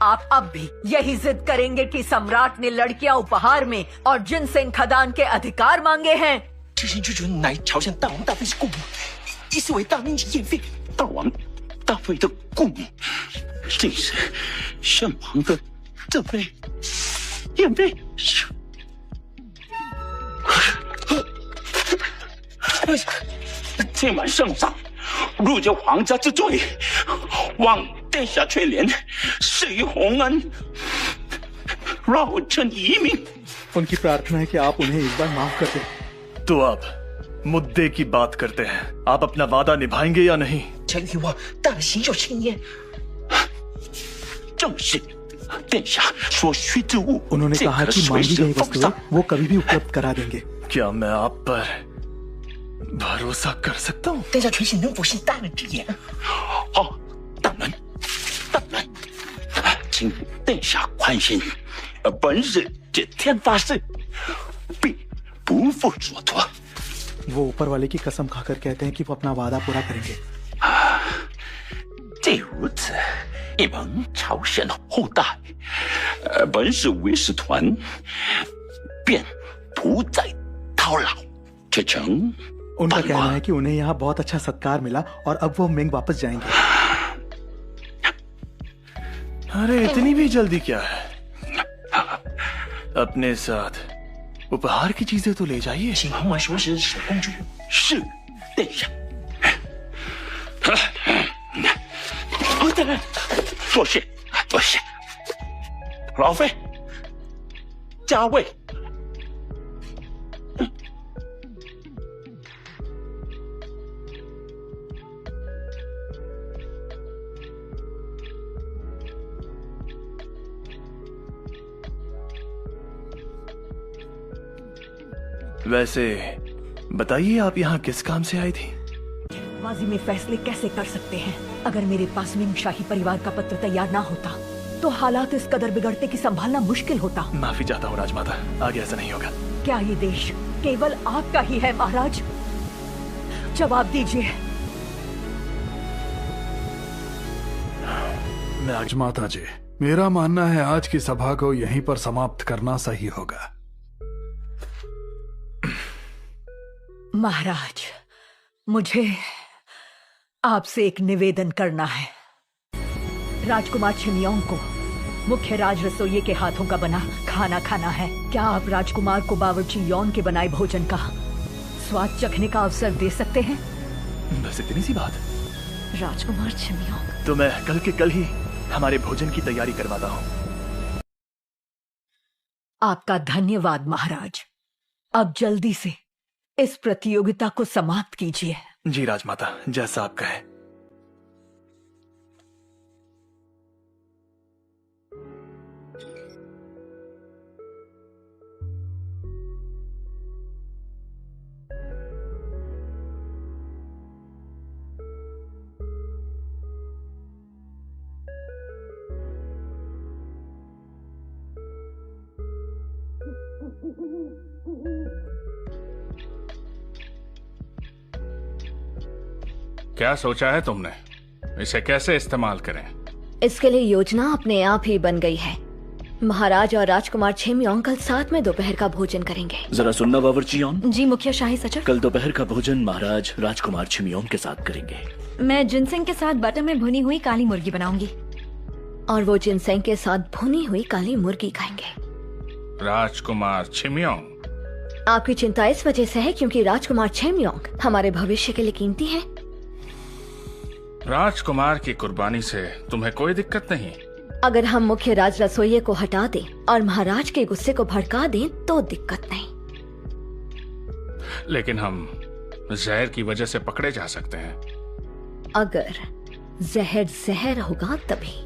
आप अब भी यही जिद करेंगे कि सम्राट ने लड़कियां उपहार में और जिनसेन खदान के अधिकार मांगे हैं? 这些就准乃朝鲜大王大妃之故母，以此为大命级验费。大王大妃的故母，正是身旁的这位燕妃。今晚圣上入就皇家之罪，望殿下垂怜，施于洪恩，让我臣移民。 उनकी प्रार्थना है कि आप उन्हें एक बार माफ कर दें। तो अब मुद्दे की बात करते हैं। आप अपना वादा निभाएंगे या नहीं? 臣欲望大行有庆宴，正是殿下所需之物， उन्होंने 尽 कहा 可 कि 随 मांगी 时 गई 奉 वस्तुएं 上。 वो कभी भी उपलब्ध करा देंगे। क्या मैं आप पर भरोसा कर सकता हूँ? 殿下垂信能否信大人之言？ 哦，当然，当然，请殿下宽心，本日借天发誓，必不负所托。 वो ऊपर वाले की कसम खाकर कहते हैं कि वो अपना वादा पूरा करेंगे। 既如此，一蒙朝鲜后代，本使为使团便不再叨扰，却成 उनका कहना है कि उन्हें यहाँ बहुत अच्छा सत्कार मिला और अब वो मिंग वापस जाएंगे। अरे इतनी भी जल्दी क्या है? अपने साथ उपहार की चीजें तो ले जाइए। 请皇王收拾手公主。是，殿下。多谢，多谢。老妃，加位。 वैसे बताइए आप यहाँ किस काम से आई थी? माजी में फैसले कैसे कर सकते हैं? अगर मेरे पास मिंग शाही परिवार का पत्र तैयार ना होता तो हालात इस कदर बिगड़ते कि संभालना मुश्किल होता। माफी चाहता हूँ राजमाता, आगे ऐसा नहीं होगा। क्या ये देश केवल आपका ही है महाराज? जवाब दीजिए। राजमाता जी, मेरा मानना है आज की सभा को यहीं पर समाप्त करना सही होगा। महाराज, मुझे आपसे एक निवेदन करना है। राजकुमार छिमियोंग को मुख्य राज रसोइये के हाथों का बना खाना खाना है। क्या आप राजकुमार को बावर्ची यौन के बनाए भोजन का स्वाद चखने का अवसर दे सकते हैं? बस इतनी सी बात। राजकुमार छिमियोंग, तो मैं कल के कल ही हमारे भोजन की तैयारी करवाता हूँ। आपका धन्यवाद महाराज। अब जल्दी से इस प्रतियोगिता को समाप्त कीजिए। जी राजमाता, जैसा आप कहें। क्या सोचा है तुमने? इसे कैसे इस्तेमाल करें? इसके लिए योजना अपने आप ही बन गई है। महाराज और राजकुमार छिमियोंग कल साथ में दोपहर का भोजन करेंगे। जरा सुनना बावर्ची यौन। जी मुखिया शाही सचिव। कल दोपहर का भोजन महाराज राजकुमार छिमियोंग के साथ करेंगे। मैं जिनसेंग के साथ बटर में भुनी हुई काली मुर्गी बनाऊंगी। और वो जिनसेंग के साथ भुनी हुई काली मुर्गी खाएंगे। राजकुमार छिमियोंग, आपकी चिंता इस वजह से है क्योंकि राजकुमार छिमियोंग हमारे भविष्य के लिए कीमती हैं। राजकुमार की कुर्बानी से तुम्हें कोई दिक्कत नहीं। अगर हम मुख्य राज रसोइये को हटा दें और महाराज के गुस्से को भड़का दें तो दिक्कत नहीं। लेकिन हम जहर की वजह से पकड़े जा सकते हैं। अगर जहर जहर होगा तभी।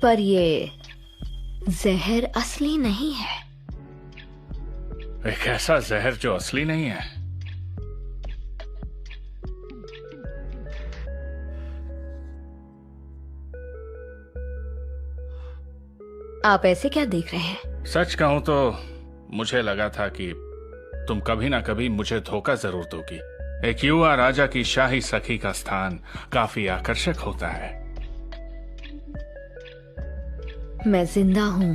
पर ये जहर असली नहीं है। एक ऐसा जहर जो असली नहीं है। आप ऐसे क्या देख रहे हैं? सच कहूं तो मुझे लगा था कि तुम कभी ना कभी मुझे धोखा जरूर दोगी। एक युवा राजा की शाही सखी का स्थान काफी आकर्षक होता है। मैं जिंदा हूं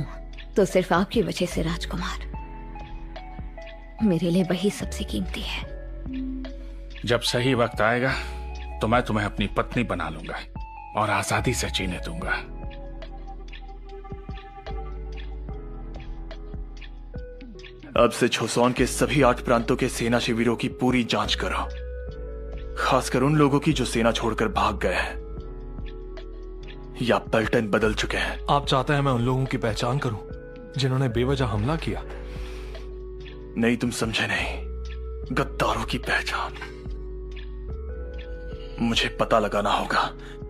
तो सिर्फ आपकी वजह से राजकुमार। मेरे लिए वही सबसे कीमती है। जब सही वक्त आएगा तो मैं तुम्हें अपनी पत्नी बना लूंगा और आजादी से जीने दूंगा। अब से छोसौन के सभी 8 प्रांतों के सेना शिविरों की पूरी जांच करो, खासकर उन लोगों की जो सेना छोड़कर भाग गए हैं या पलटन बदल चुके हैं। आप चाहते हैं मैं उन लोगों की पहचान करूं जिन्होंने बेवजह हमला किया? नहीं, तुम समझे नहीं। गद्दारों की पहचान। मुझे पता लगाना होगा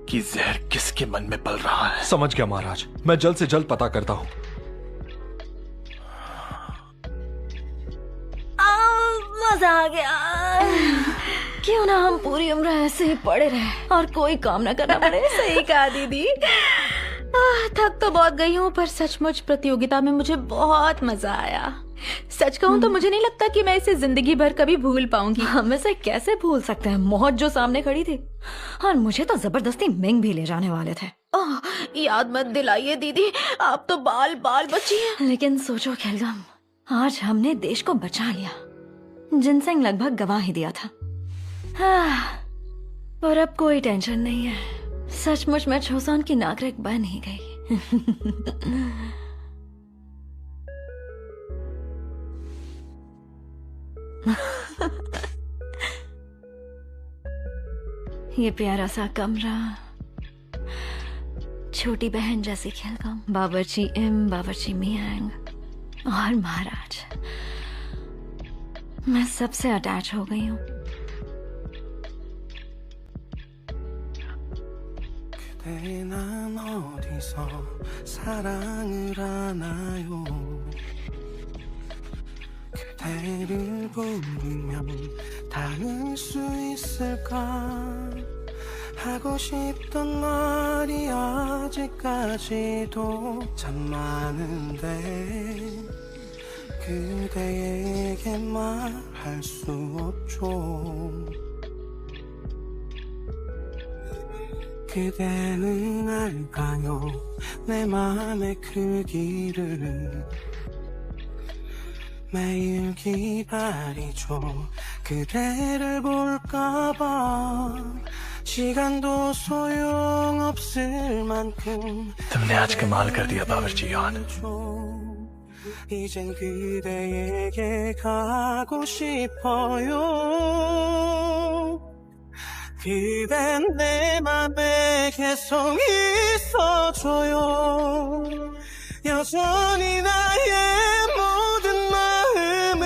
कि जहर किसके मन में पल रहा है। समझ गया महाराज, मैं जल्द से जल्द पता करता हूँ। मजा आ गया। क्यों ना हम पूरी उम्र ऐसे ही पड़े रहे और कोई काम ना करना पड़े। सही कहा दीदी। थक तो बहुत गई हूँ, पर सचमुच प्रतियोगिता में मुझे बहुत मजा आया। सच कहूँ तो मुझे नहीं लगता कि मैं इसे जिंदगी भर कभी भूल पाऊंगी। हम इसे कैसे भूल सकते हैं? मौत जो सामने खड़ी थी, और मुझे तो जबरदस्ती मिंग भी ले जाने वाले थे। याद मत दिलाइए दीदी, आप तो बाल बाल बची हैं। लेकिन सोचो खेलगम, आज हमने देश को बचा लिया। जिनसेंग लगभग गवा ही दिया था। पर अब कोई टेंशन नहीं है। सचमुच मैं छोसान की नागरिक बन ही गई। ये प्यारा सा कमरा, छोटी बहन जैसी खेलगम, बावर्ची इम, बावर्ची मियांग और महाराज। मैं सबसे अटैच हो गई हूँ। 난 어디서 사랑을 하나요? 그대를 부르면 닿을 수 있을까? 하고 싶던 말이 아직까지도 참 많은데 그대에게 말할 수 없죠. 그대는 알까요 내 맘의 크기를 매일 기다리죠 그대를 볼까봐 시간도 소용없을 만큼 तुमने आज कमाल कर दिया बावर्ची यान। 이젠 그대에게 가고 싶어요 그댄 내 맘에 계속 있어줘요 여전히 나의 모든 마음은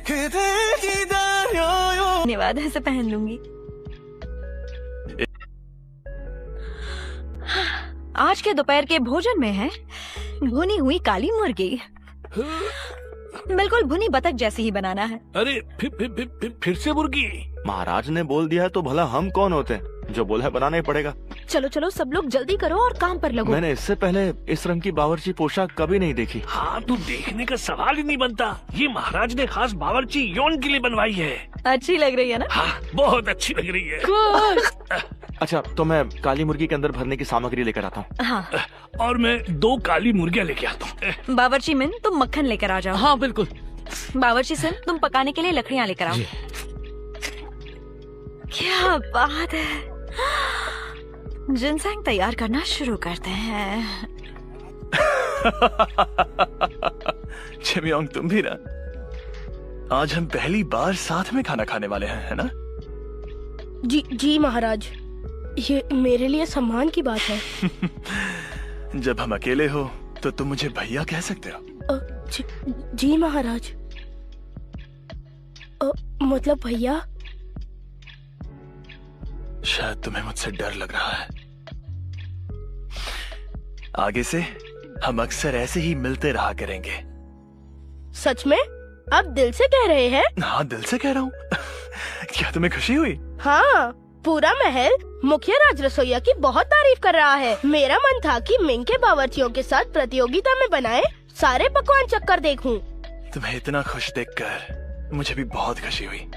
그댈 기다려요। धन्यवाद, ऐसे पहन लूंगी। आज के दोपहर के भोजन में है भुनी हुई काली मुर्गी। बिल्कुल भुनी बतख जैसी ही बनाना है। अरे फिर से मुर्गी? महाराज ने बोल दिया है तो भला हम कौन होते हैं? जो बोला है बनाना ही पड़ेगा। चलो चलो सब लोग जल्दी करो और काम पर लगो। मैंने इससे पहले इस रंग की बावर्ची पोशाक कभी नहीं देखी। हाँ, तो देखने का सवाल ही नहीं बनता। ये महाराज ने खास बावर्ची योन के लिए बनवाई है। अच्छी लग रही है ना? हाँ, बहुत अच्छी लग रही है। अच्छा, तो मैं काली मुर्गी के अंदर भरने की सामग्री लेकर आता हूँ। हाँ। और मैं 2 काली मुर्गियाँ लेके आता हूँ। बावर्ची मिन, तुम मक्खन लेकर आ जाओ। हाँ बिल्कुल। बावर्ची सिम, तुम पकाने के लिए लकड़ियाँ लेकर आओ। क्या बात है। जिनसेंग तैयार करना शुरू करते हैं। चिमियोंग, तुम भी ना। आज हम पहली बार साथ में खाना खाने वाले हैं, है ना? जी महाराज, ये मेरे लिए सम्मान की बात है। जब हम अकेले हो तो तुम मुझे भैया कह सकते हो। जी महाराज। मतलब भैया? शायद तुम्हें मुझसे डर लग रहा है। आगे से हम अक्सर ऐसे ही मिलते रहा करेंगे। सच में? आप दिल से कह रहे हैं? हाँ, दिल से कह रहा हूँ। क्या तुम्हें खुशी हुई? हाँ, पूरा महल मुख्य राज रसोइया की बहुत तारीफ कर रहा है। मेरा मन था कि मिंग के बावर्चियों के साथ प्रतियोगिता में बनाए सारे पकवान चक्कर देखूं। तुम्हें इतना खुश देखकर मुझे भी बहुत खुशी हुई।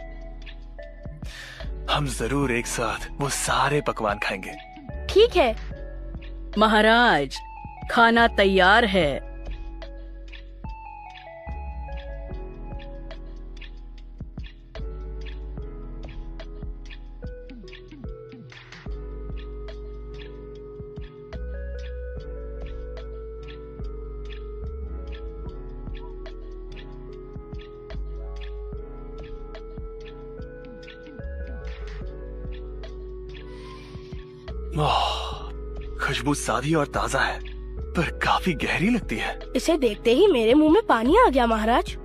हम जरूर एक साथ वो सारे पकवान खाएंगे। ठीक है। महाराज, खाना तैयार है। खुशबू सादी और ताजा है, पर काफी गहरी लगती है। इसे देखते ही मेरे मुंह में पानी आ गया महाराज।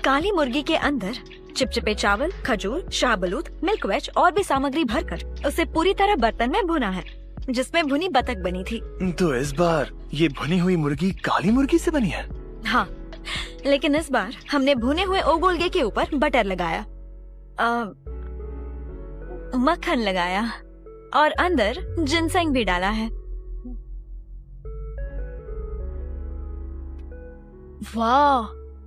काली मुर्गी के अंदर चिपचिपे चावल, खजूर, शाहबलूत, मिल्क वेज और भी सामग्री भरकर उसे पूरी तरह बर्तन में भुना है, जिसमें भुनी बतख बनी थी। तो इस बार ये भुनी हुई मुर्गी काली मुर्गी से बनी है? हाँ, लेकिन इस बार हमने भुने हुए ओगोल्गे के ऊपर बटर लगाया, मक्खन लगाया और अंदर जिनसेंग भी डाला है। वाह,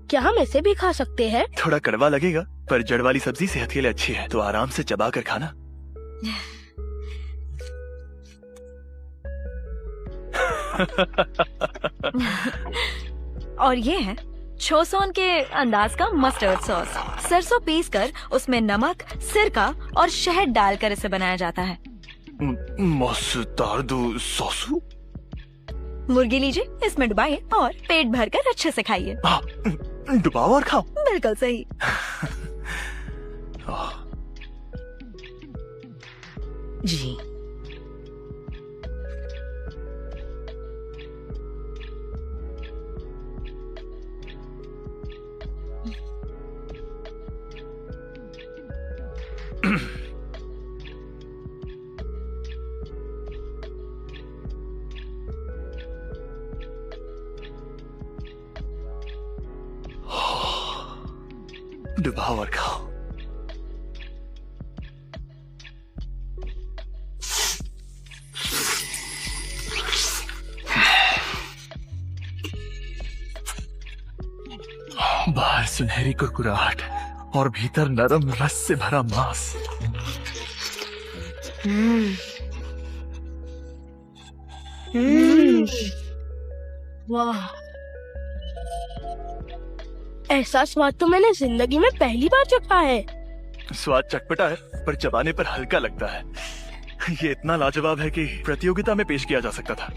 क्या हम इसे भी खा सकते हैं? थोड़ा कड़वा लगेगा, पर जड़ वाली सब्जी सेहत के लिए अच्छी है, तो आराम से चबा कर खाना। और ये है छोसोन के अंदाज का मस्टर्ड सॉस। सरसों पीस कर उसमें नमक, सिरका और शहद डालकर इसे बनाया जाता है। Mustard sauce? मुर्गी लीजिए, इसमें डुबाइए और पेट भरकर अच्छे से खाइए। डुबाओ और खाओ। बिल्कुल सही। जी। डुबाओ और खाओ। बाहर सुनहरी कुरकुराहट और भीतर नरम रस से भरा मांस। वाह, ऐसा स्वाद तो मैंने जिंदगी में पहली बार चखा है। स्वाद चटपटा है, पर चबाने पर हल्का लगता है। ये इतना लाजवाब है कि प्रतियोगिता में पेश किया जा सकता था।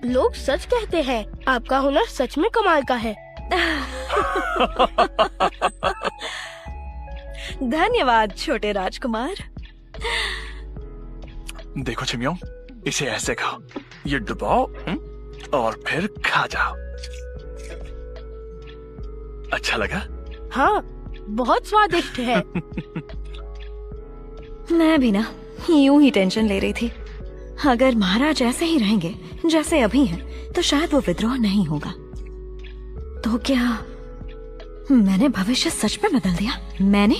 लोग सच कहते हैं, आपका हुनर सच में कमाल का है। धन्यवाद छोटे राजकुमार। देखो चिमियों, इसे ऐसे खाओ, ये डुबाओ और फिर खा जाओ। अच्छा लगा? हाँ, बहुत स्वादिष्ट है। मैं भी ना यूं ही टेंशन ले रही थी। अगर महाराज ऐसे ही रहेंगे जैसे अभी हैं, तो शायद वो विद्रोह नहीं होगा। तो क्या मैंने भविष्य सच में बदल दिया? मैंने?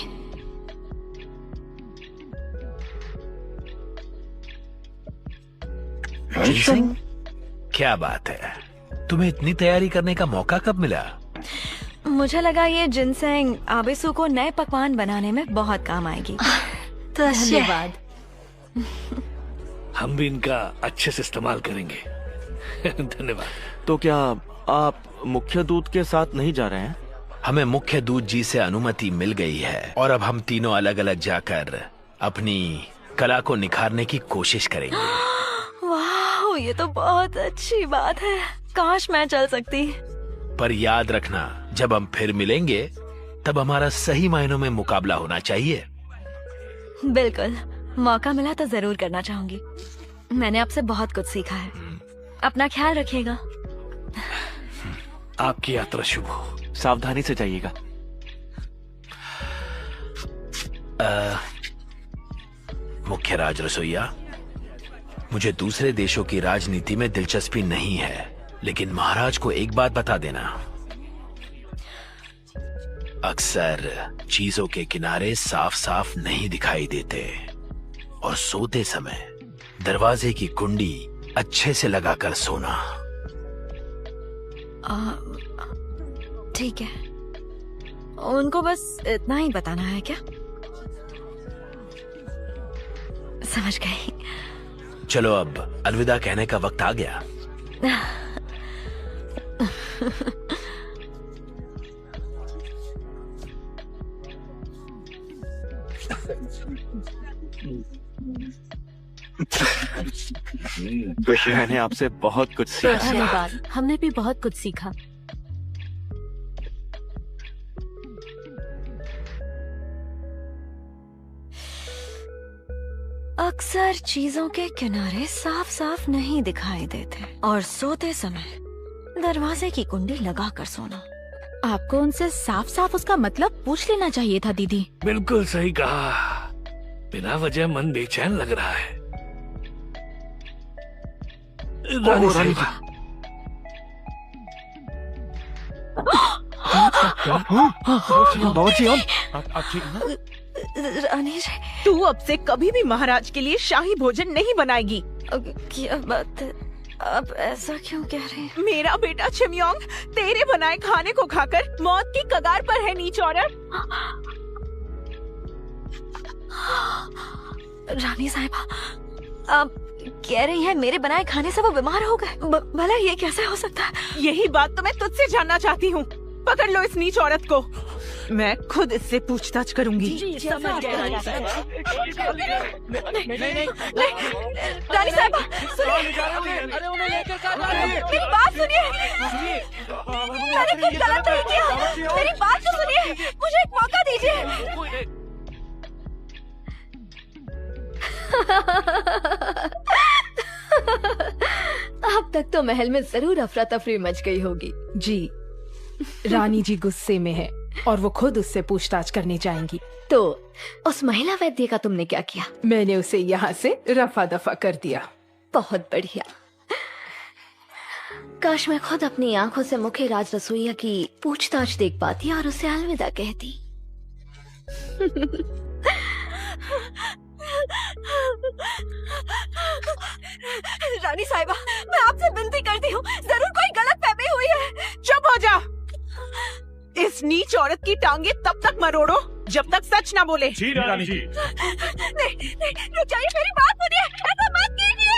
जिनसेंग, क्या बात है, तुम्हें इतनी तैयारी करने का मौका कब मिला? मुझे लगा ये जिनसेंग आबेसू को नए पकवान बनाने में बहुत काम आएगी। तो धन्यवाद। हम भी इनका अच्छे से इस्तेमाल करेंगे। धन्यवाद। तो क्या आप मुख्य दूत के साथ नहीं जा रहे हैं? हमें मुख्य दूत जी से अनुमति मिल गई है और अब हम तीनों अलग अलग जाकर अपनी कला को निखारने की कोशिश करेंगे। वाह, ये तो बहुत अच्छी बात है। काश मैं चल सकती। पर याद रखना, जब हम फिर मिलेंगे तब हमारा सही मायनों में मुकाबला होना चाहिए। बिल्कुल, मौका मिला तो जरूर करना चाहूंगी। मैंने आपसे बहुत कुछ सीखा है। अपना ख्याल रखिएगा। आपकी यात्रा शुभ हो। सावधानी से जाइएगा। मुख्य राज रसोइया, मुझे दूसरे देशों की राजनीति में दिलचस्पी नहीं है, लेकिन महाराज को एक बात बता देना। अक्सर चीजों के किनारे साफ साफ नहीं दिखाई देते और सोते समय दरवाजे की कुंडी अच्छे से लगाकर सोना। ठीक है, उनको बस इतना ही बताना है क्या? समझ गई। चलो अब अलविदा कहने का वक्त आ गया। मैंने आपसे बहुत कुछ सीखा। धन्यवाद, हमने भी बहुत कुछ सीखा। अक्सर चीजों के किनारे साफ साफ नहीं दिखाई देते और सोते समय दरवाजे की कुंडी लगाकर सोना। आपको उनसे साफ साफ उसका मतलब पूछ लेना चाहिए था दीदी। बिल्कुल सही कहा, बिना वजह मन बेचैन लग रहा है। रानी साहिबा, बावर्ची रानी जी, तू अब से कभी भी महाराज के लिए शाही भोजन नहीं बनाएगी। क्या बात है, आप ऐसा क्यों कह रहे हैं? मेरा बेटा छिमयोंग तेरे बनाए खाने को खाकर मौत की कगार पर है नीच औरत। रानी साहिबा, आप कह रही हैं मेरे बनाए खाने से वो बीमार हो गए? भला ये कैसे हो सकता है? यही बात तो मैं तुझसे जानना चाहती हूँ। पकड़ लो इस नीच औरत को, मैं खुद इससे पूछताछ करूंगी। रानी साहिबा मेरी बात सुनिए, मैंने कुछ गलत नहीं किया, मेरी बात तो सुनिए, मुझे एक मौका दीजिए। अब तक तो महल में जरूर अफरा तफरी मच गई होगी। जी, रानी जी गुस्से में है और वो खुद उससे पूछताछ करने जाएंगी। तो उस महिला वैद्य का तुमने क्या किया? मैंने उसे यहाँ से रफा दफा कर दिया। बहुत बढ़िया। काश मैं खुद अपनी आंखों से मुख्य राज रसोइया की पूछताछ देख पाती और उसे अलविदा कहती। रानी साहिबा, मैं आपसे विनती करती हूँ, जरूर कोई गलत फहमी हुई है। चुप हो जा। इस नीच औरत की टांगे तब तक मरोड़ो जब तक सच ना बोले। जी रानी जी। नहीं, रुक जाइए, मेरी बात सुनिए, ऐसा मत कीजिए।